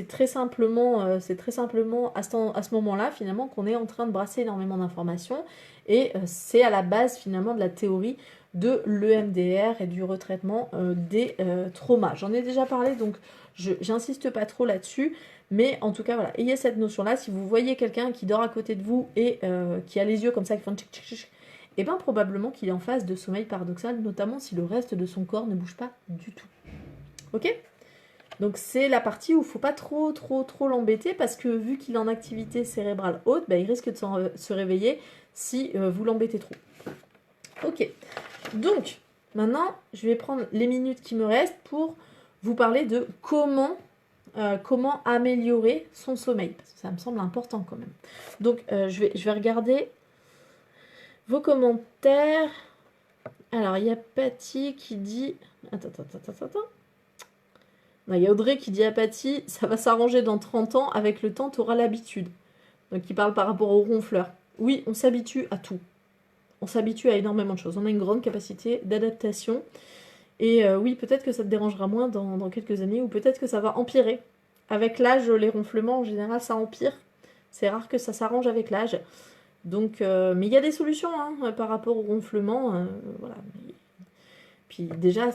très simplement à ce moment-là, finalement, qu'on est en train de brasser énormément d'informations, et c'est à la base, finalement, de la théorie de l'EMDR et du retraitement des traumas. J'en ai déjà parlé, donc j'insiste pas trop là-dessus, mais en tout cas, voilà, ayez cette notion-là. Si vous voyez quelqu'un qui dort à côté de vous et qui a les yeux comme ça, qui font tchic tchic tchic, et bien probablement qu'il est en phase de sommeil paradoxal, notamment si le reste de son corps ne bouge pas du tout. Ok ? Donc c'est la partie où il ne faut pas trop l'embêter, parce que vu qu'il est en activité cérébrale haute, il risque de se réveiller si vous l'embêtez trop. Ok, donc maintenant je vais prendre les minutes qui me restent pour vous parler de comment améliorer son sommeil, parce que ça me semble important quand même. Donc je vais regarder vos commentaires. Alors il y a Patty qui dit... Attends. Il y a Audrey qui dit à Patty, ça va s'arranger dans 30 ans, avec le temps, tu auras l'habitude. Donc il parle par rapport aux ronfleurs. Oui, on s'habitue à tout. On s'habitue à énormément de choses. On a une grande capacité d'adaptation. Et oui, peut-être que ça te dérangera moins dans quelques années, ou peut-être que ça va empirer. Avec l'âge, les ronflements, en général, ça empire. C'est rare que ça s'arrange avec l'âge. Donc, mais il y a des solutions par rapport aux ronflements. Voilà. Puis déjà...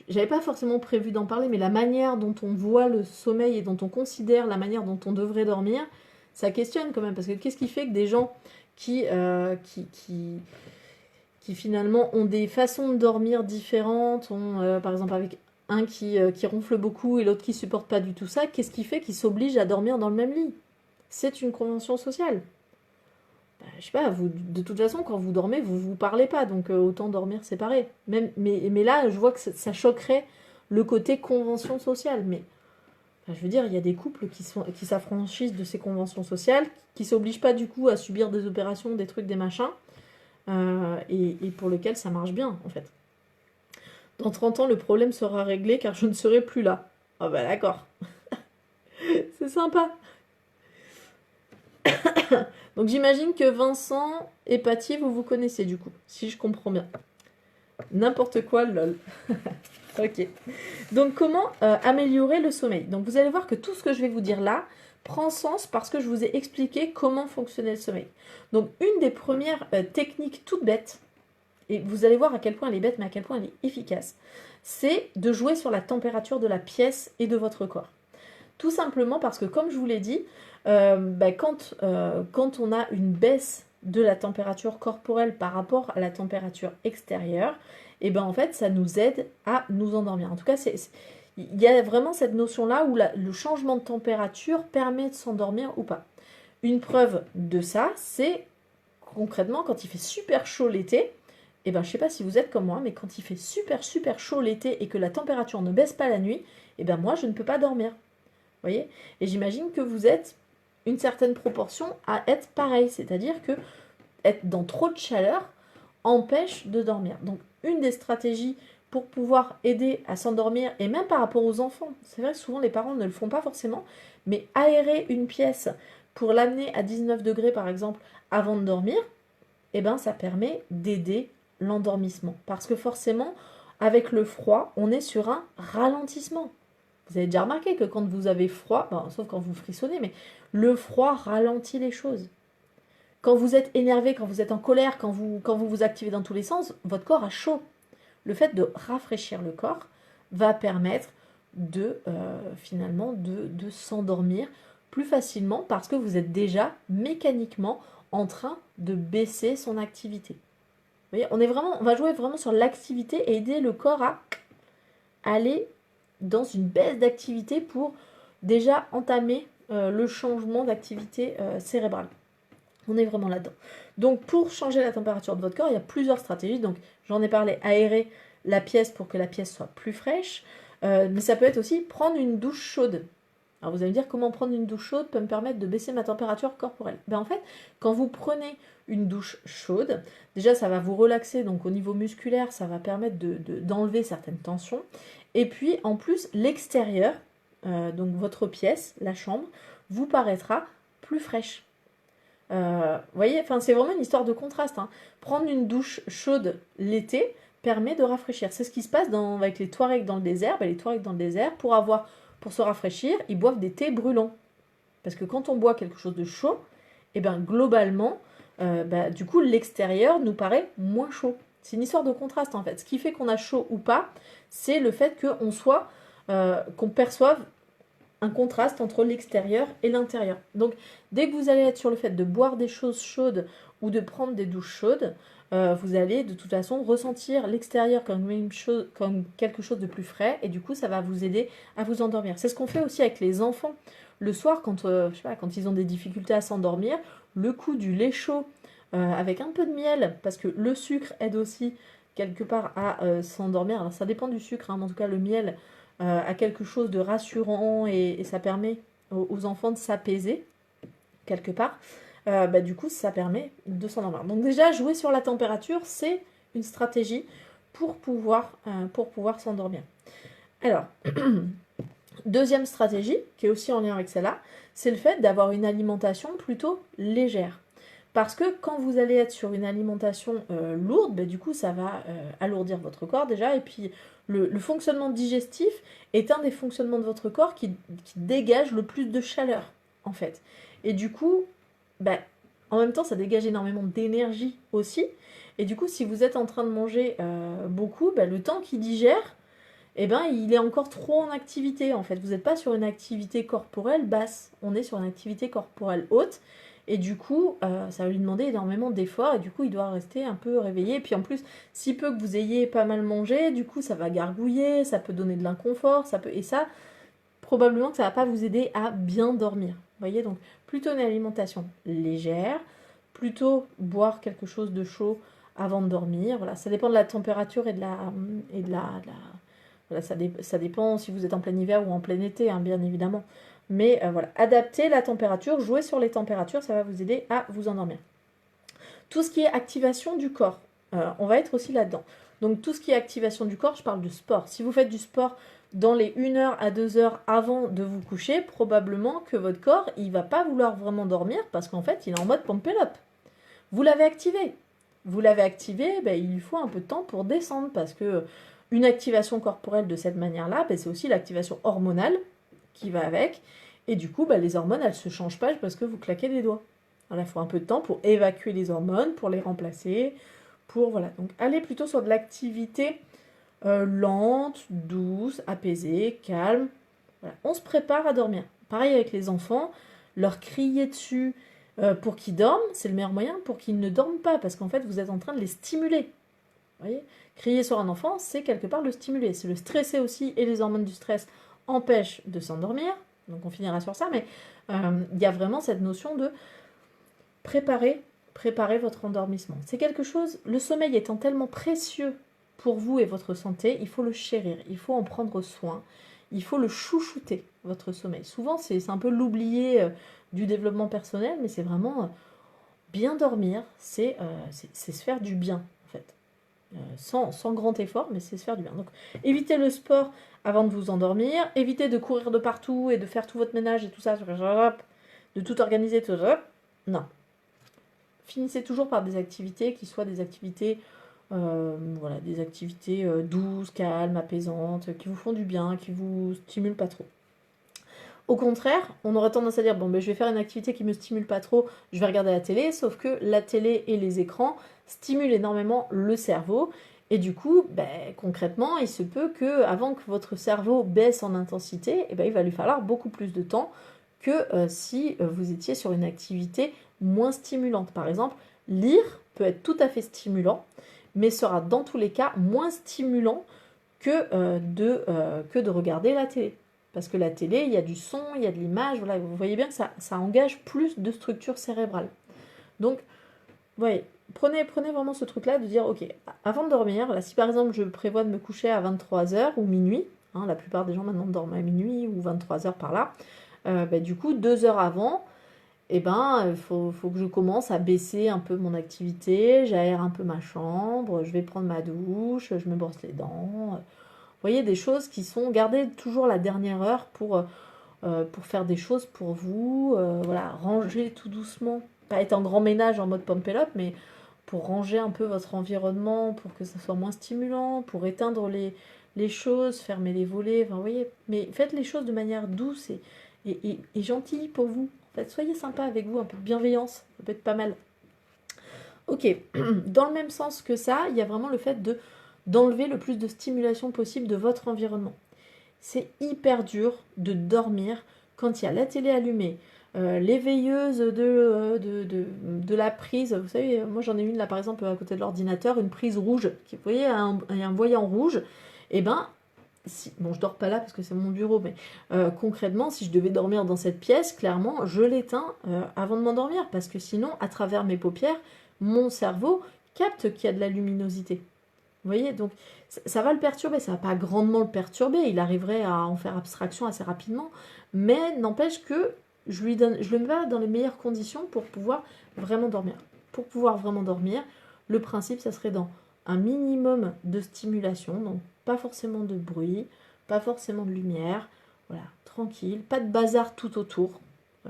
J'avais pas forcément prévu d'en parler, mais la manière dont on voit le sommeil et dont on considère la manière dont on devrait dormir, ça questionne quand même. Parce que qu'est-ce qui fait que des gens qui finalement ont des façons de dormir différentes, par exemple avec un qui ronfle beaucoup et l'autre qui supporte pas du tout ça, qu'est-ce qui fait qu'ils s'obligent à dormir dans le même lit ? C'est une convention sociale. je sais pas, vous, de toute façon, quand vous dormez, vous vous parlez pas, donc autant dormir séparés. Mais là, je vois que ça choquerait le côté convention sociale. Mais enfin, je veux dire, il y a des couples qui s'affranchissent de ces conventions sociales, qui s'obligent pas du coup à subir des opérations, des trucs, des machins, et pour lesquels ça marche bien, en fait. Dans 30 ans, le problème sera réglé car je ne serai plus là. Ah bah d'accord, c'est sympa. Donc j'imagine que Vincent et Patty, vous vous connaissez du coup, si je comprends bien. N'importe quoi, lol. Ok. Donc comment améliorer le sommeil? Donc vous allez voir que tout ce que je vais vous dire là prend sens parce que je vous ai expliqué comment fonctionnait le sommeil. Donc une des premières techniques toutes bêtes, et vous allez voir à quel point elle est bête, mais à quel point elle est efficace, c'est de jouer sur la température de la pièce et de votre corps. Tout simplement parce que, comme je vous l'ai dit, quand on a une baisse de la température corporelle par rapport à la température extérieure, et ben en fait, ça nous aide à nous endormir. En tout cas, il y a vraiment cette notion-là où le changement de température permet de s'endormir ou pas. Une preuve de ça, c'est concrètement quand il fait super chaud l'été, et ben je sais pas si vous êtes comme moi, mais quand il fait super super chaud l'été et que la température ne baisse pas la nuit, et ben moi je ne peux pas dormir. Vous voyez? Et j'imagine que vous êtes une certaine proportion à être pareil, c'est-à-dire que être dans trop de chaleur empêche de dormir. Donc une des stratégies pour pouvoir aider à s'endormir, et même par rapport aux enfants, c'est vrai que souvent les parents ne le font pas forcément, mais aérer une pièce pour l'amener à 19 degrés par exemple avant de dormir, eh ben ça permet d'aider l'endormissement. Parce que forcément, avec le froid, on est sur un ralentissement. Vous avez déjà remarqué que quand vous avez froid, sauf quand vous frissonnez, mais le froid ralentit les choses. Quand vous êtes énervé, quand vous êtes en colère, quand vous vous activez dans tous les sens, votre corps a chaud. Le fait de rafraîchir le corps va permettre finalement de s'endormir plus facilement parce que vous êtes déjà mécaniquement en train de baisser son activité. Vous voyez, on va jouer vraiment sur l'activité et aider le corps à aller dans une baisse d'activité pour déjà entamer le changement d'activité cérébrale. On est vraiment là-dedans. Donc pour changer la température de votre corps, il y a plusieurs stratégies. Donc j'en ai parlé, aérer la pièce pour que la pièce soit plus fraîche. Mais ça peut être aussi prendre une douche chaude. Alors vous allez me dire comment prendre une douche chaude peut me permettre de baisser ma température corporelle. En fait, quand vous prenez une douche chaude, déjà ça va vous relaxer, donc au niveau musculaire, ça va permettre d'enlever certaines tensions. Et puis en plus, l'extérieur, donc votre pièce, la chambre, vous paraîtra plus fraîche. Vous voyez, c'est vraiment une histoire de contraste. Hein. Prendre une douche chaude l'été permet de rafraîchir. C'est ce qui se passe avec les Touaregs dans le désert. Les Touaregs dans le désert, pour se rafraîchir, ils boivent des thés brûlants. Parce que quand on boit quelque chose de chaud, globalement, du coup, l'extérieur nous paraît moins chaud. C'est une histoire de contraste en fait. Ce qui fait qu'on a chaud ou pas, c'est le fait qu'on perçoive un contraste entre l'extérieur et l'intérieur. Donc, dès que vous allez être sur le fait de boire des choses chaudes ou de prendre des douches chaudes, vous allez de toute façon ressentir l'extérieur comme quelque chose de plus frais et du coup, ça va vous aider à vous endormir. C'est ce qu'on fait aussi avec les enfants. Le soir, quand ils ont des difficultés à s'endormir, le coup du lait chaud avec un peu de miel, parce que le sucre aide aussi quelque part à s'endormir. Alors, ça dépend du sucre, hein, mais en tout cas, le miel à quelque chose de rassurant et ça permet aux enfants de s'apaiser quelque part, du coup ça permet de s'endormir. Donc déjà jouer sur la température c'est une stratégie pour pouvoir s'endormir. Alors deuxième stratégie qui est aussi en lien avec celle-là, c'est le fait d'avoir une alimentation plutôt légère. Parce que quand vous allez être sur une alimentation lourde, du coup ça va alourdir votre corps déjà et puis le fonctionnement digestif est un des fonctionnements de votre corps qui dégage le plus de chaleur, en fait. Et du coup, en même temps, ça dégage énormément d'énergie aussi. Et du coup, si vous êtes en train de manger beaucoup, le temps qu'il digère, il est encore trop en activité, en fait. Vous n'êtes pas sur une activité corporelle basse, on est sur une activité corporelle haute. Et du coup, ça va lui demander énormément d'efforts et du coup, il doit rester un peu réveillé. Et puis en plus, si peu que vous ayez pas mal mangé, du coup, ça va gargouiller, ça peut donner de l'inconfort, et ça, probablement que ça va pas vous aider à bien dormir. Vous voyez, donc plutôt une alimentation légère plutôt boire quelque chose de chaud avant de dormir. Voilà, ça dépend de la température voilà, ça dépend si vous êtes en plein hiver ou en plein été, hein, bien évidemment. Mais voilà, adaptez la température, jouez sur les températures, ça va vous aider à vous endormir. Tout ce qui est activation du corps, on va être aussi là-dedans. Donc tout ce qui est activation du corps, je parle de sport. Si vous faites du sport dans les 1 heure à 2 heures avant de vous coucher, probablement que votre corps, il va pas vouloir vraiment dormir parce qu'en fait, il est en mode pump it up. Vous l'avez activé. Vous l'avez activé, ben, il lui faut un peu de temps pour descendre parce que une activation corporelle de cette manière-là, ben, c'est aussi l'activation hormonale qui va avec. Et du coup, ben, les hormones, elles ne se changent pas parce que vous claquez des doigts. Alors, il faut un peu de temps pour évacuer les hormones, pour les remplacer, pour voilà. Donc, allez plutôt sur de l'activité lente, douce, apaisée, calme. Voilà. On se prépare à dormir. Pareil avec les enfants, leur crier dessus pour qu'ils dorment, c'est le meilleur moyen pour qu'ils ne dorment pas, parce qu'en fait, vous êtes en train de les stimuler. Vous voyez, crier sur un enfant, c'est quelque part le stimuler. C'est le stresser aussi, et les hormones du stress empêchent de s'endormir. Donc on finira sur ça, mais il y a vraiment cette notion de préparer votre endormissement. C'est quelque chose, le sommeil étant tellement précieux pour vous et votre santé, il faut le chérir, il faut en prendre soin, il faut le chouchouter, votre sommeil. Souvent, c'est un peu l'oublié du développement personnel, mais c'est vraiment bien dormir, c'est se faire du bien, en fait. Sans grand effort, mais c'est se faire du bien. Donc, évitez le sport avant de vous endormir, évitez de courir de partout et de faire tout votre ménage et tout ça, de tout organiser, tout ça. Non. Finissez toujours par des activités qui soient des activités voilà, des activités douces, calmes, apaisantes, qui vous font du bien, qui vous stimulent pas trop. Au contraire, on aurait tendance à dire, bon, ben, je vais faire une activité qui me stimule pas trop, je vais regarder la télé, sauf que la télé et les écrans stimulent énormément le cerveau, et du coup, ben, concrètement, il se peut que, avant que votre cerveau baisse en intensité, ben, il va lui falloir beaucoup plus de temps que si vous étiez sur une activité moins stimulante. Par exemple, lire peut être tout à fait stimulant, mais sera dans tous les cas moins stimulant que de regarder la télé. Parce que la télé, il y a du son, il y a de l'image, voilà, vous voyez bien que ça engage plus de structure cérébrale. Donc, vous voyez, prenez vraiment ce truc-là de dire, ok, avant de dormir, là, si par exemple je prévois de me coucher à 23h ou minuit, hein, la plupart des gens maintenant dorment à minuit ou 23h par là, du coup, 2 heures avant, eh ben, faut que je commence à baisser un peu mon activité, j'aère un peu ma chambre, je vais prendre ma douche, je me brosse les dents. Vous voyez, des choses qui sont... Gardez toujours la dernière heure pour faire des choses pour vous. Voilà, ranger tout doucement. Pas être en grand ménage en mode pump it up, mais pour ranger un peu votre environnement, pour que ça soit moins stimulant, pour éteindre les choses, fermer les volets. Enfin, vous voyez, mais faites les choses de manière douce et gentille pour vous. En fait, soyez sympa avec vous, un peu de bienveillance, ça peut être pas mal. Ok, dans le même sens que ça, il y a vraiment le fait d'enlever le plus de stimulation possible de votre environnement. C'est hyper dur de dormir quand il y a la télé allumée, les veilleuses de la prise. Vous savez, moi j'en ai une là par exemple à côté de l'ordinateur, une prise rouge. Vous voyez, il y a un voyant rouge. Et ben, bon, je dors pas là parce que c'est mon bureau, mais concrètement, si je devais dormir dans cette pièce, clairement, je l'éteins avant de m'endormir, parce que sinon, à travers mes paupières, mon cerveau capte qu'il y a de la luminosité. Vous voyez, donc ça va le perturber, ça va pas grandement le perturber, il arriverait à en faire abstraction assez rapidement, mais n'empêche que je le mets dans les meilleures conditions pour pouvoir vraiment dormir. Pour pouvoir vraiment dormir, le principe, ça serait dans un minimum de stimulation, donc pas forcément de bruit, pas forcément de lumière, voilà, tranquille, pas de bazar tout autour.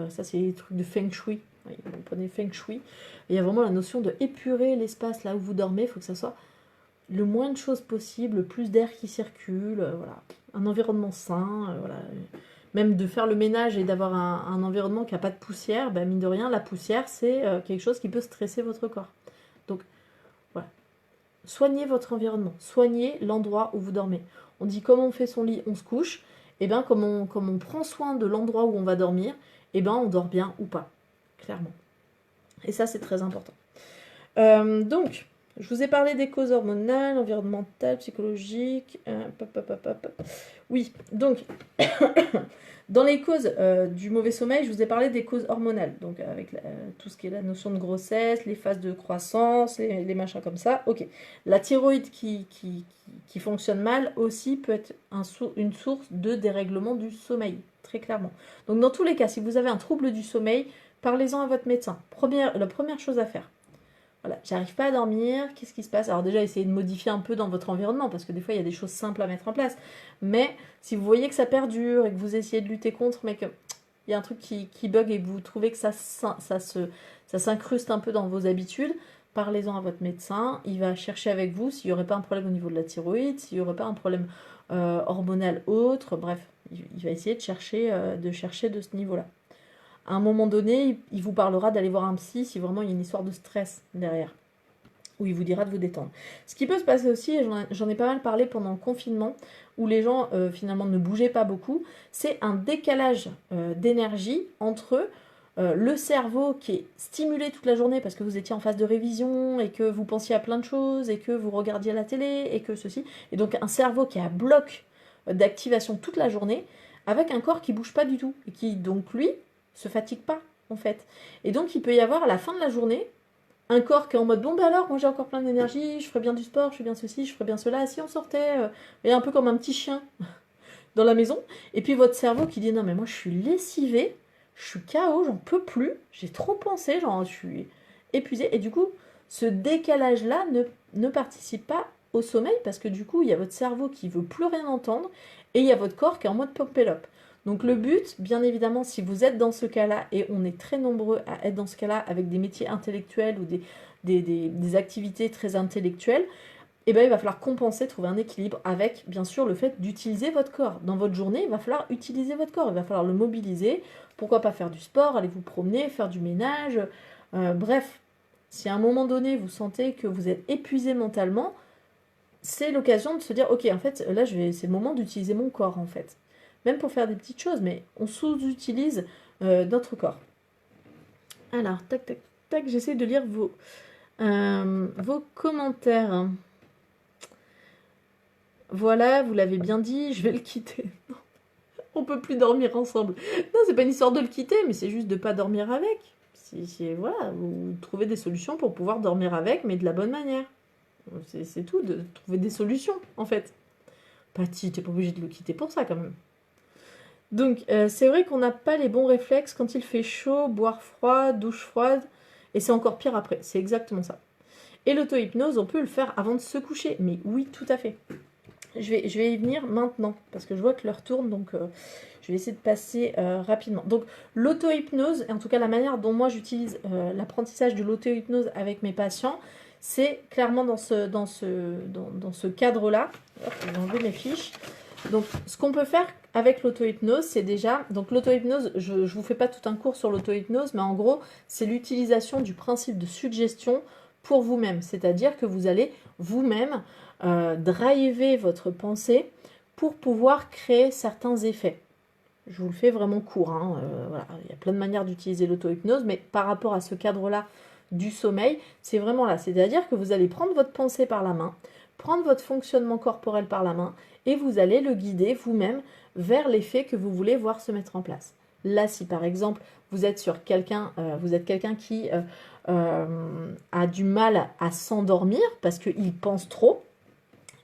Ça, c'est les trucs de feng shui. Oui, vous prenez feng shui. Il y a vraiment la notion de épurer l'espace là où vous dormez. Il faut que ça soit le moins de choses possible, le plus d'air qui circule, voilà, un environnement sain, voilà. Même de faire le ménage et d'avoir un environnement qui n'a pas de poussière, ben, mine de rien, la poussière, c'est quelque chose qui peut stresser votre corps. Donc, voilà. Soignez votre environnement, soignez l'endroit où vous dormez. On dit comme on fait son lit, on se couche. Et bien comme on prend soin de l'endroit où on va dormir, et ben on dort bien ou pas, clairement. Et ça c'est très important. Donc Je vous ai parlé des causes hormonales, environnementales, psychologiques. Oui, donc, dans les causes du mauvais sommeil, je vous ai parlé des causes hormonales. Donc, avec tout ce qui est la notion de grossesse, les phases de croissance, les machins comme ça. Ok. La thyroïde qui fonctionne mal aussi peut être une source de dérèglement du sommeil, très clairement. Donc, dans tous les cas, si vous avez un trouble du sommeil, parlez-en à votre médecin. La première chose à faire. Voilà, j'arrive pas à dormir, qu'est-ce qui se passe? Alors déjà, essayez de modifier un peu dans votre environnement, parce que des fois, il y a des choses simples à mettre en place. Mais si vous voyez que ça perdure et que vous essayez de lutter contre, mais qu'il y a un truc qui bug et que vous trouvez que ça s'incruste un peu dans vos habitudes, parlez-en à votre médecin. Il va chercher avec vous s'il n'y aurait pas un problème au niveau de la thyroïde, s'il n'y aurait pas un problème hormonal autre. Bref, il va essayer de chercher de ce niveau-là. À un moment donné, il vous parlera d'aller voir un psy si vraiment il y a une histoire de stress derrière. Ou il vous dira de vous détendre. Ce qui peut se passer aussi, et j'en ai pas mal parlé pendant le confinement, où les gens finalement ne bougeaient pas beaucoup, c'est un décalage d'énergie entre le cerveau qui est stimulé toute la journée parce que vous étiez en phase de révision et que vous pensiez à plein de choses et que vous regardiez la télé et que ceci. Et donc un cerveau qui est à bloc d'activation toute la journée avec un corps qui bouge pas du tout et qui donc lui se fatigue pas en fait. Et donc il peut y avoir à la fin de la journée un corps qui est en mode bon bah alors moi j'ai encore plein d'énergie, je ferais bien du sport, je fais bien ceci, je ferais bien cela, si on sortait, et un peu comme un petit chien dans la maison, et puis votre cerveau qui dit non mais moi je suis lessivé, je suis KO, j'en peux plus, j'ai trop pensé, genre je suis épuisé, et du coup ce décalage là ne participe pas au sommeil parce que du coup il y a votre cerveau qui veut plus rien entendre et il y a votre corps qui est en mode pump it up. Donc le but, bien évidemment, si vous êtes dans ce cas-là, et on est très nombreux à être dans ce cas-là avec des métiers intellectuels ou des activités très intellectuelles, eh ben, il va falloir compenser, trouver un équilibre avec, bien sûr, le fait d'utiliser votre corps. Dans votre journée, il va falloir utiliser votre corps, il va falloir le mobiliser. Pourquoi pas faire du sport, aller vous promener, faire du ménage. Bref, si à un moment donné, vous sentez que vous êtes épuisé mentalement, c'est l'occasion de se dire, ok, en fait, là, c'est le moment d'utiliser mon corps, en fait. Même pour faire des petites choses, mais on sous-utilise notre corps. Alors, tac, tac, tac, j'essaie de lire vos commentaires. Voilà, vous l'avez bien dit, je vais le quitter. Non, on peut plus dormir ensemble. Non, c'est pas une histoire de le quitter, mais c'est juste de pas dormir avec. Voilà, vous trouvez des solutions pour pouvoir dormir avec, mais de la bonne manière. C'est tout, de trouver des solutions, en fait. Patty, t'es pas obligé de le quitter pour ça, quand même. Donc, c'est vrai qu'on n'a pas les bons réflexes quand il fait chaud, boire froid, douche froide, et c'est encore pire après. C'est exactement ça. Et l'auto-hypnose, on peut le faire avant de se coucher. Mais oui, tout à fait. Je vais y venir maintenant, parce que je vois que l'heure tourne, donc je vais essayer de passer rapidement. Donc, l'auto-hypnose, et en tout cas la manière dont moi j'utilise l'apprentissage de l'auto-hypnose avec mes patients, c'est clairement dans ce cadre-là. Je vais enlever mes fiches. Donc, ce qu'on peut faire avec l'auto-hypnose, c'est déjà... Donc, l'auto-hypnose, je ne vous fais pas tout un cours sur l'auto-hypnose, mais en gros, c'est l'utilisation du principe de suggestion pour vous-même. C'est-à-dire que vous allez vous-même driver votre pensée pour pouvoir créer certains effets. Je vous le fais vraiment court. Voilà. Il y a plein de manières d'utiliser l'auto-hypnose, mais par rapport à ce cadre-là du sommeil, c'est vraiment là. C'est-à-dire que vous allez prendre votre pensée par la main, prendre votre fonctionnement corporel par la main, et vous allez le guider vous-même vers l'effet que vous voulez voir se mettre en place. Là, si par exemple, vous êtes quelqu'un qui a du mal à s'endormir parce qu'il pense trop,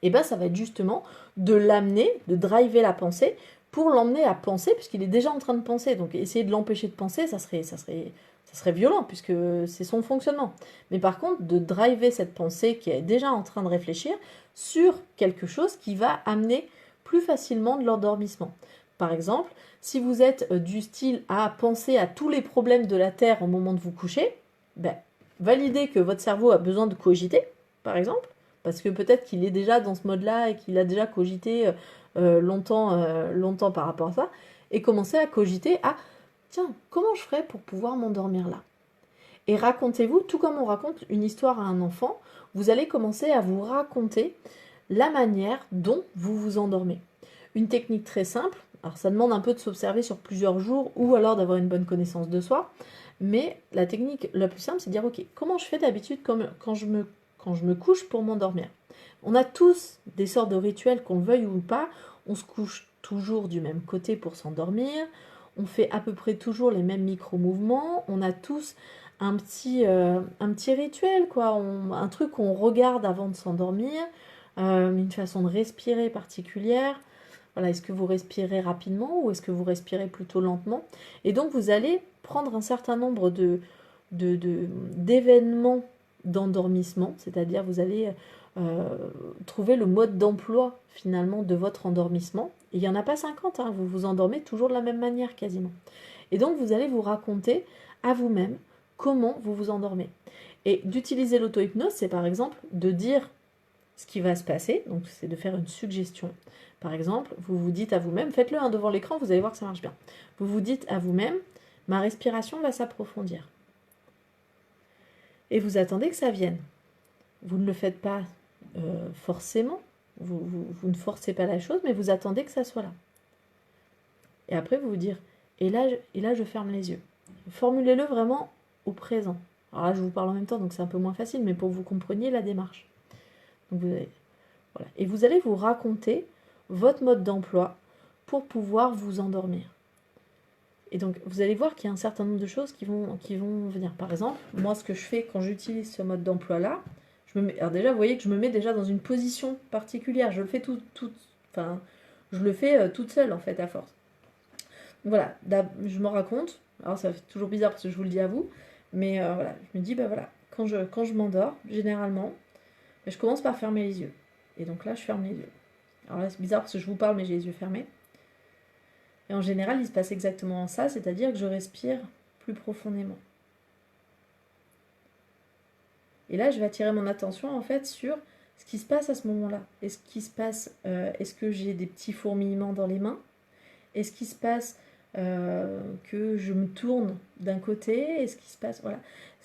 et bien ça va être justement de l'amener, de driver la pensée pour l'emmener à penser, puisqu'il est déjà en train de penser. Donc essayer de l'empêcher de penser, ça serait violent, puisque c'est son fonctionnement. Mais par contre, de driver cette pensée qui est déjà en train de réfléchir sur quelque chose qui va amener plus facilement de l'endormissement. Par exemple, si vous êtes du style à penser à tous les problèmes de la Terre au moment de vous coucher, ben, validez que votre cerveau a besoin de cogiter, par exemple, parce que peut-être qu'il est déjà dans ce mode-là et qu'il a déjà cogité longtemps par rapport à ça, et commencez à cogiter à tiens, comment je ferais pour pouvoir m'endormir là? Et racontez-vous, tout comme on raconte une histoire à un enfant, vous allez commencer à vous raconter la manière dont vous vous endormez. Une technique très simple, alors ça demande un peu de s'observer sur plusieurs jours ou alors d'avoir une bonne connaissance de soi, mais la technique la plus simple, c'est de dire ok, comment je fais d'habitude quand quand je me couche pour m'endormir. On a tous des sortes de rituels, qu'on le veuille ou pas. On se couche toujours du même côté pour s'endormir. On fait à peu près toujours les mêmes micro-mouvements. On a tous un petit rituel, quoi. Un truc qu'on regarde avant de s'endormir. Une façon de respirer particulière. Voilà, est-ce que vous respirez rapidement ou est-ce que vous respirez plutôt lentement? Et donc, vous allez prendre un certain nombre d'événements d'endormissement, c'est-à-dire vous allez trouver le mode d'emploi finalement de votre endormissement. Et il n'y en a pas 50, hein, vous vous endormez toujours de la même manière quasiment. Et donc, vous allez vous raconter à vous-même comment vous vous endormez. Et d'utiliser l'auto-hypnose, c'est par exemple de dire ce qui va se passer, donc c'est de faire une suggestion. Par exemple, vous vous dites à vous-même, faites-le hein, devant l'écran, vous allez voir que ça marche bien. Vous vous dites à vous-même, ma respiration va s'approfondir. Et vous attendez que ça vienne. Vous ne le faites pas forcément, vous ne forcez pas la chose, mais vous attendez que ça soit là. Et après, vous vous dire, et là, je ferme les yeux. Formulez-le vraiment au présent. Alors là, je vous parle en même temps, donc c'est un peu moins facile, mais pour que vous compreniez la démarche. Donc voilà. Et vous allez vous raconter votre mode d'emploi pour pouvoir vous endormir. Et donc, vous allez voir qu'il y a un certain nombre de choses qui vont venir. Par exemple, moi, ce que je fais quand j'utilise ce mode d'emploi-là, alors déjà, vous voyez que je me mets déjà dans une position particulière. Je le fais toute seule, en fait, à force. Voilà, je m'en raconte. Alors, ça fait toujours bizarre parce que je vous le dis à vous. Mais voilà, je me dis, voilà, quand je m'endors, généralement, je commence par fermer les yeux. Et donc là, je ferme les yeux. Alors là, c'est bizarre parce que je vous parle, mais j'ai les yeux fermés. Et en général, il se passe exactement ça, c'est-à-dire que je respire plus profondément. Et là, je vais attirer mon attention, en fait, sur ce qui se passe à ce moment-là. Est-ce que j'ai des petits fourmillements dans les mains? Est-ce qu'il se passe que je me tourne d'un côté? Est-ce qu'il se passe... Voilà.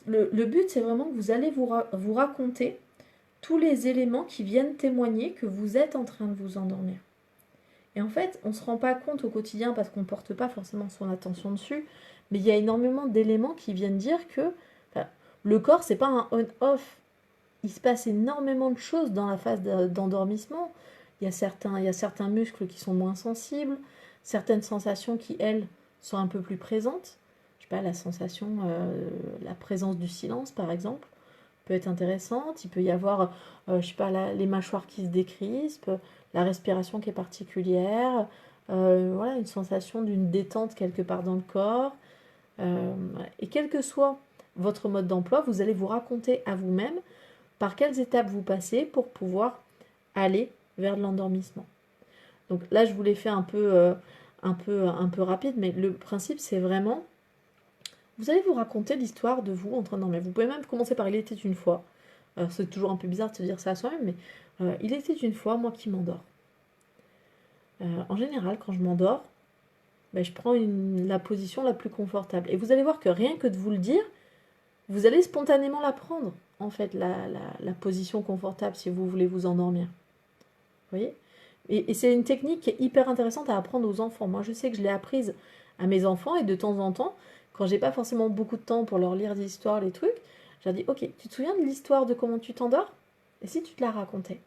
Le but, c'est vraiment que vous allez vous raconter tous les éléments qui viennent témoigner que vous êtes en train de vous endormir. Et en fait, on ne se rend pas compte au quotidien parce qu'on ne porte pas forcément son attention dessus, mais il y a énormément d'éléments qui viennent dire que le corps, c'est pas un on-off. Il se passe énormément de choses dans la phase d'endormissement. Il y a certains muscles qui sont moins sensibles, certaines sensations qui, elles, sont un peu plus présentes. Je sais pas, la présence du silence, par exemple, peut être intéressante. Il peut y avoir, je sais pas, les mâchoires qui se décrispent, la respiration qui est particulière, voilà, une sensation d'une détente quelque part dans le corps. Et quel que soit votre mode d'emploi, vous allez vous raconter à vous-même par quelles étapes vous passez pour pouvoir aller vers de l'endormissement. Donc là, je vous l'ai fait un peu rapide, mais le principe, c'est vraiment, vous allez vous raconter l'histoire de vous en train de dormir. Vous pouvez même commencer par « Il était une fois ». C'est toujours un peu bizarre de se dire ça à soi-même, mais « Il était une fois, moi qui m'endors ». En général, quand je m'endors, je prends la position la plus confortable. Et vous allez voir que rien que de vous le dire, vous allez spontanément la prendre, en fait, la position confortable si vous voulez vous endormir. Vous voyez ? Et c'est une technique qui est hyper intéressante à apprendre aux enfants. Moi, je sais que je l'ai apprise à mes enfants et de temps en temps, quand j'ai pas forcément beaucoup de temps pour leur lire des histoires, les trucs, je leur dis, ok, tu te souviens de l'histoire de comment tu t'endors? Et si tu te la racontais?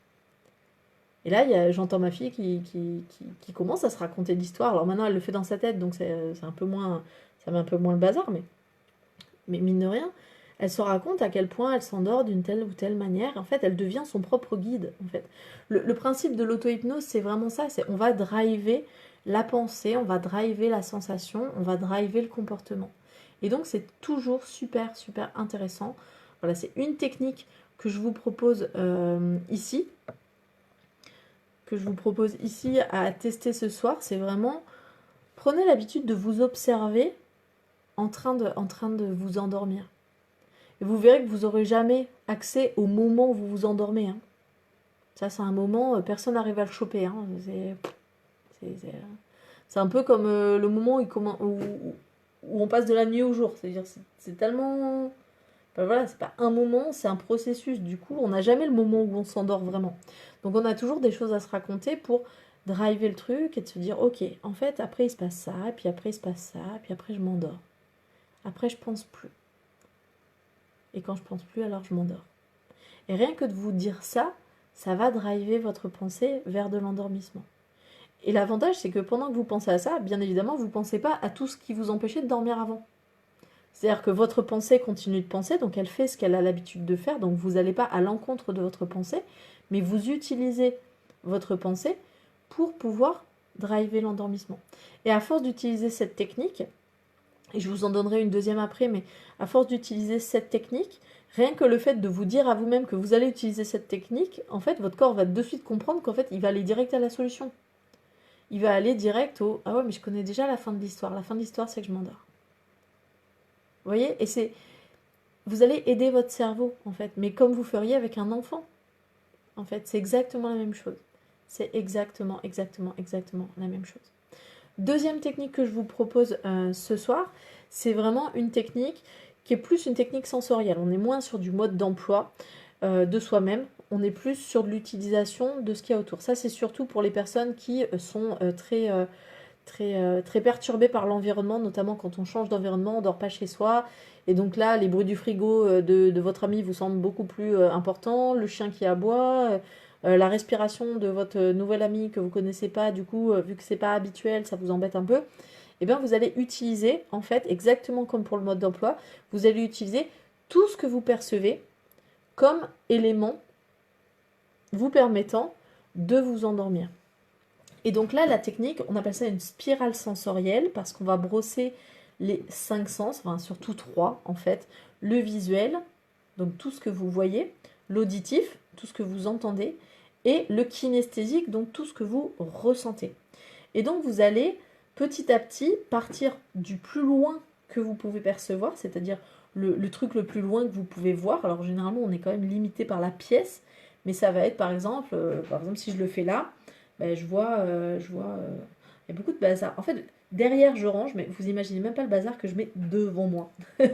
Et là, j'entends ma fille qui commence à se raconter l'histoire. Alors maintenant, elle le fait dans sa tête, donc c'est un peu moins, ça met un peu moins le bazar, mais mine de rien, elle se raconte à quel point elle s'endort d'une telle ou telle manière. En fait, elle devient son propre guide. En fait, le principe de l'auto-hypnose, c'est vraiment ça. C'est on va driver la pensée, on va driver la sensation, on va driver le comportement. Et donc, c'est toujours super, super intéressant. Voilà, c'est une technique que je vous propose ici. À tester ce soir. C'est vraiment, prenez l'habitude de vous observer en train de vous endormir. Et vous verrez que vous n'aurez jamais accès au moment où vous vous endormez. Hein. Ça, c'est un moment, personne n'arrive à le choper. Hein. C'est un peu comme le moment où on passe de la nuit au jour. C'est-à-dire, c'est tellement... voilà, c'est pas un moment, c'est un processus. Du coup, on n'a jamais le moment où on s'endort vraiment. Donc, on a toujours des choses à se raconter pour driver le truc et de se dire, ok, en fait, après, il se passe ça, et puis après, il se passe ça, et puis après, je m'endors. Après, je pense plus. Et quand je pense plus, alors je m'endors. Et rien que de vous dire ça, ça va driver votre pensée vers de l'endormissement. Et l'avantage, c'est que pendant que vous pensez à ça, bien évidemment, vous ne pensez pas à tout ce qui vous empêchait de dormir avant. C'est-à-dire que votre pensée continue de penser, donc elle fait ce qu'elle a l'habitude de faire, donc vous n'allez pas à l'encontre de votre pensée, mais vous utilisez votre pensée pour pouvoir driver l'endormissement. Et à force d'utiliser cette technique, et je vous en donnerai une deuxième après, mais à force d'utiliser cette technique, rien que le fait de vous dire à vous-même que vous allez utiliser cette technique, en fait, votre corps va de suite comprendre qu'en fait, il va aller direct à la solution. Il va aller direct au « Ah ouais, mais je connais déjà la fin de l'histoire. La fin de l'histoire, c'est que je m'endors. » Vous voyez? Et c'est... Vous allez aider votre cerveau, en fait, mais comme vous feriez avec un enfant. En fait, c'est exactement la même chose. C'est exactement la même chose. Deuxième technique que je vous propose ce soir, c'est vraiment une technique qui est plus une technique sensorielle. On est moins sur du mode d'emploi de soi-même, on est plus sur de l'utilisation de ce qu'il y a autour. Ça, c'est surtout pour les personnes qui sont très perturbées par l'environnement, notamment quand on change d'environnement, on ne dort pas chez soi. Et donc là, les bruits du frigo de votre ami vous semblent beaucoup plus importants, le chien qui aboie, la respiration de votre nouvel ami que vous ne connaissez pas, du coup, vu que c'est pas habituel, ça vous embête un peu. Et bien, vous allez utiliser, en fait, exactement comme pour le mode d'emploi, vous allez utiliser tout ce que vous percevez comme élément vous permettant de vous endormir. Et donc là, la technique, on appelle ça une spirale sensorielle parce qu'on va brosser les 5 sens, enfin surtout 3 en fait. Le visuel, donc tout ce que vous voyez, l'auditif, tout ce que vous entendez, et le kinesthésique, donc tout ce que vous ressentez. Et donc vous allez petit à petit partir du plus loin que vous pouvez percevoir, c'est-à-dire le truc le plus loin que vous pouvez voir. Alors généralement on est quand même limité par la pièce, mais ça va être par exemple si je le fais là, ben, je vois, il y a beaucoup de bazar. En fait, derrière je range, mais vous imaginez même pas le bazar que je mets devant moi. Donc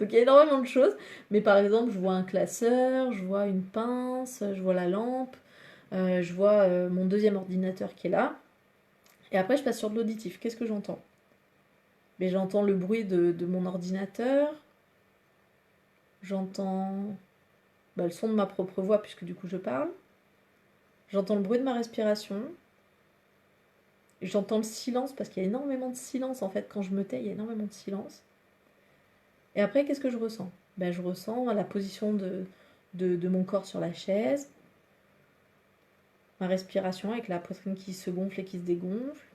il y a énormément de choses, mais par exemple je vois un classeur, je vois une pince, je vois la lampe, je vois mon deuxième ordinateur qui est là. Et après, je passe sur de l'auditif. Qu'est-ce que j'entends? Mais j'entends le bruit de mon ordinateur. J'entends le son de ma propre voix, puisque du coup je parle. J'entends le bruit de ma respiration. J'entends le silence, parce qu'il y a énormément de silence, en fait. Quand je me tais, il y a énormément de silence. Et après, qu'est-ce que je ressens? Je ressens la position de mon corps sur la chaise. Ma respiration avec la poitrine qui se gonfle et qui se dégonfle.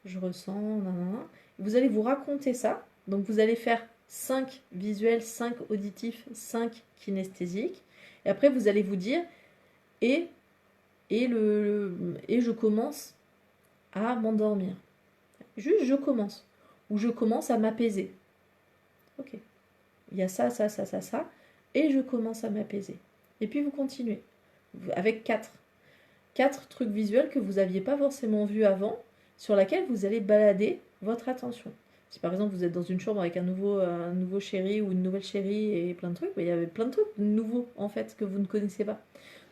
Je ressens, nanana. Vous allez vous raconter ça. Donc vous allez faire 5 visuels, 5 auditifs, 5 kinesthésiques. Et après vous allez vous dire et je commence à m'endormir. Juste je commence. Ou je commence à m'apaiser. Ok. Il y a ça. Et je commence à m'apaiser. Et puis vous continuez. Avec 4. 4 trucs visuels que vous n'aviez pas forcément vus avant, sur laquelle vous allez balader votre attention. Si par exemple vous êtes dans une chambre avec un nouveau chéri ou une nouvelle chérie et plein de trucs, il y avait plein de trucs nouveaux en fait que vous ne connaissez pas.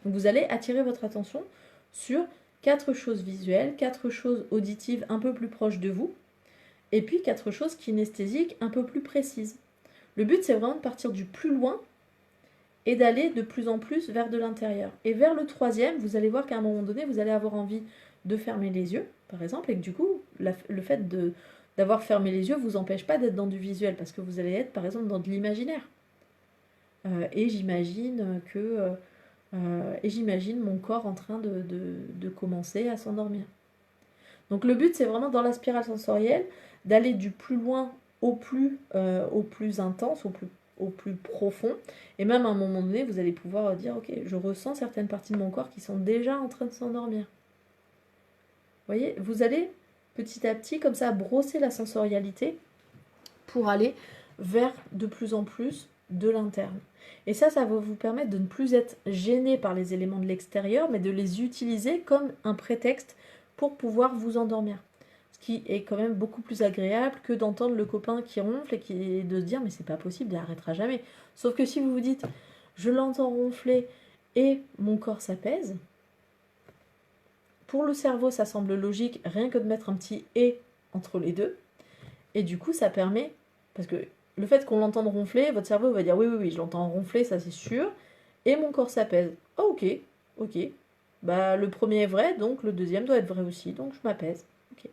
Donc vous allez attirer votre attention sur 4 choses visuelles, 4 choses auditives un peu plus proches de vous, et puis 4 choses kinesthésiques un peu plus précises. Le but c'est vraiment de partir du plus loin et d'aller de plus en plus vers de l'intérieur. Et vers le troisième, vous allez voir qu'à un moment donné, vous allez avoir envie de fermer les yeux, par exemple, et que du coup, le fait d'avoir fermé les yeux ne vous empêche pas d'être dans du visuel, parce que vous allez être, par exemple, dans de l'imaginaire. Et j'imagine mon corps en train de commencer à s'endormir. Donc le but, c'est vraiment, dans la spirale sensorielle, d'aller du plus loin au plus intense, au plus profond. Et même à un moment donné, vous allez pouvoir dire, ok, je ressens certaines parties de mon corps qui sont déjà en train de s'endormir. Vous voyez, vous allez petit à petit, comme ça, brosser la sensorialité pour aller vers de plus en plus de l'interne. Et ça va vous permettre de ne plus être gêné par les éléments de l'extérieur, mais de les utiliser comme un prétexte pour pouvoir vous endormir. Ce qui est quand même beaucoup plus agréable que d'entendre le copain qui ronfle et de se dire mais c'est pas possible, il n'arrêtera jamais. Sauf que si vous vous dites je l'entends ronfler et mon corps s'apaise, pour le cerveau ça semble logique rien que de mettre un petit et entre les deux. Et du coup ça permet, parce que le fait qu'on l'entende ronfler, votre cerveau va dire oui je l'entends ronfler, ça c'est sûr. et mon corps s'apaise. Ah, ok, ok. Bah, le premier est vrai, donc le deuxième doit être vrai aussi, donc je m'apaise. Ok. Donc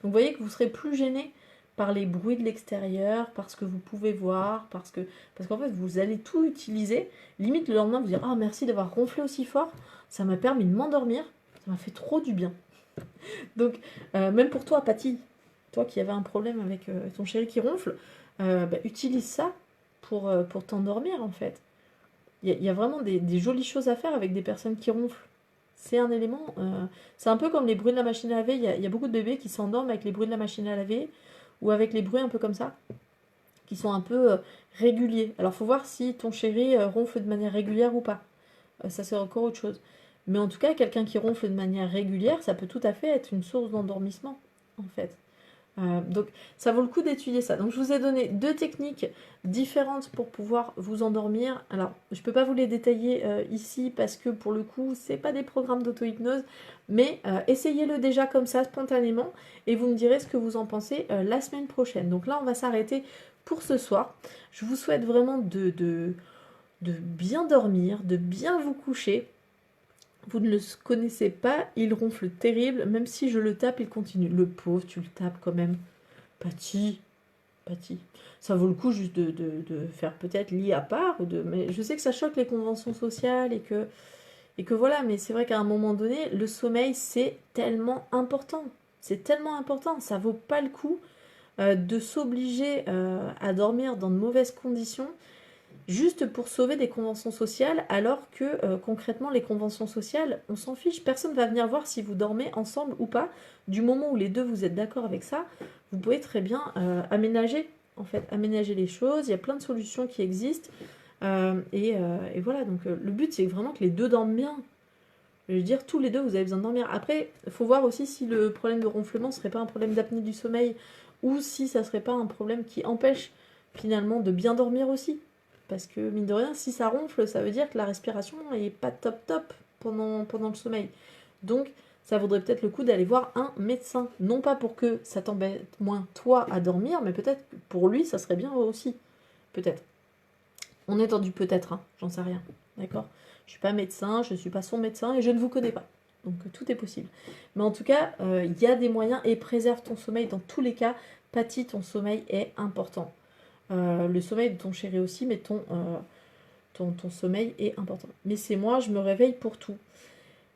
vous voyez que vous serez plus gêné par les bruits de l'extérieur, par ce que vous pouvez voir, parce qu'en fait vous allez tout utiliser. Limite le lendemain vous dire ah merci d'avoir ronflé aussi fort, ça m'a permis de m'endormir, ça m'a fait trop du bien. Donc même pour toi Patty, toi qui avais un problème avec ton chéri qui ronfle, bah, utilise ça pour t'endormir en fait. Il y a vraiment des jolies choses à faire avec des personnes qui ronflent. C'est un élément. C'est un peu comme les bruits de la machine à laver. Il y a beaucoup de bébés qui s'endorment avec les bruits de la machine à laver ou avec les bruits un peu comme ça, qui sont un peu réguliers. Alors, faut voir si ton chéri ronfle de manière régulière ou pas. Ça, c'est encore autre chose. Mais en tout cas, quelqu'un qui ronfle de manière régulière, ça peut tout à fait être une source d'endormissement, en fait. Donc ça vaut le coup d'étudier ça. Donc je vous ai donné 2 techniques différentes pour pouvoir vous endormir. Alors je ne peux pas vous les détailler ici parce que pour le coup c'est pas des programmes d'auto-hypnose, mais essayez-le déjà comme ça spontanément et vous me direz ce que vous en pensez la semaine prochaine. Donc là on va s'arrêter pour ce soir. Je vous souhaite vraiment de bien dormir, de bien vous coucher. Vous ne le connaissez pas, il ronfle terrible, même si je le tape, il continue. Le pauvre, tu le tapes quand même. Patty, Patty. Ça vaut le coup juste de faire peut-être lit à part, mais je sais que ça choque les conventions sociales et que voilà, mais c'est vrai qu'à un moment donné, le sommeil, c'est tellement important. C'est tellement important, ça vaut pas le coup de s'obliger à dormir dans de mauvaises conditions juste pour sauver des conventions sociales, alors que concrètement, les conventions sociales, on s'en fiche. Personne ne va venir voir si vous dormez ensemble ou pas. Du moment où les deux vous êtes d'accord avec ça, vous pouvez très bien aménager, en fait, aménager les choses. Il y a plein de solutions qui existent. Et voilà, donc le but, c'est vraiment que les deux dorment bien. Je veux dire, tous les deux, vous avez besoin de dormir. Après, il faut voir aussi si le problème de ronflement ne serait pas un problème d'apnée du sommeil ou si ça ne serait pas un problème qui empêche finalement de bien dormir aussi. Parce que, mine de rien, si ça ronfle, ça veut dire que la respiration n'est pas top top pendant le sommeil. Donc, ça vaudrait peut-être le coup d'aller voir un médecin. Non pas pour que ça t'embête moins toi à dormir, mais peut-être pour lui, ça serait bien aussi. Peut-être. On est dans du peut-être, hein, j'en sais rien. D'accord ? Je ne suis pas médecin, je ne suis pas son médecin et je ne vous connais pas. Donc tout est possible. Mais en tout cas, il y a des moyens et préserve ton sommeil dans tous les cas. Patty, ton sommeil est important. Le sommeil de ton chéri aussi, mais ton sommeil est important. Mais c'est moi, je me réveille pour tout.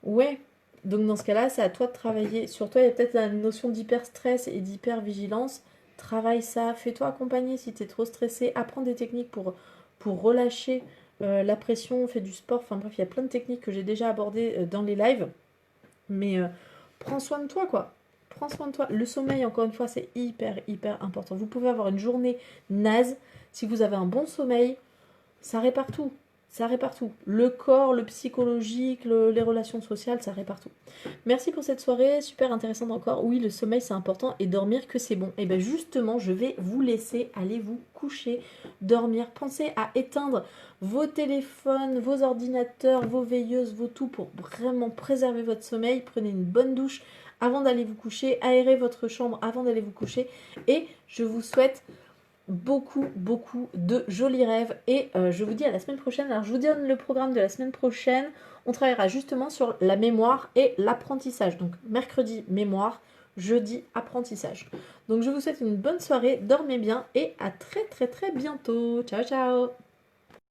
Ouais, donc dans ce cas-là, c'est à toi de travailler. Sur toi, il y a peut-être la notion d'hyper-stress et d'hyper-vigilance. Travaille ça, fais-toi accompagner si tu es trop stressé. Apprends des techniques pour relâcher la pression, fais du sport. Enfin bref, il y a plein de techniques que j'ai déjà abordées dans les lives. Mais prends soin de toi, quoi. Prends soin de toi. Le sommeil, encore une fois, c'est hyper, hyper important. Vous pouvez avoir une journée naze. Si vous avez un bon sommeil, ça répare tout. Ça répare tout. Le corps, le psychologique, les relations sociales, ça répare tout. Merci pour cette soirée, super intéressante encore. Oui, le sommeil c'est important et dormir que c'est bon. Et bien justement, je vais vous laisser aller vous coucher, dormir. Pensez à éteindre vos téléphones, vos ordinateurs, vos veilleuses, vos tout pour vraiment préserver votre sommeil. Prenez une bonne douche avant d'aller vous coucher, aérez votre chambre avant d'aller vous coucher et je vous souhaite beaucoup de jolis rêves et je vous dis à la semaine prochaine. Alors je vous donne le programme de la semaine prochaine. On travaillera justement sur la mémoire et l'apprentissage. Donc mercredi mémoire, jeudi apprentissage. Donc je vous souhaite une bonne soirée, dormez bien et à très bientôt. Ciao ciao.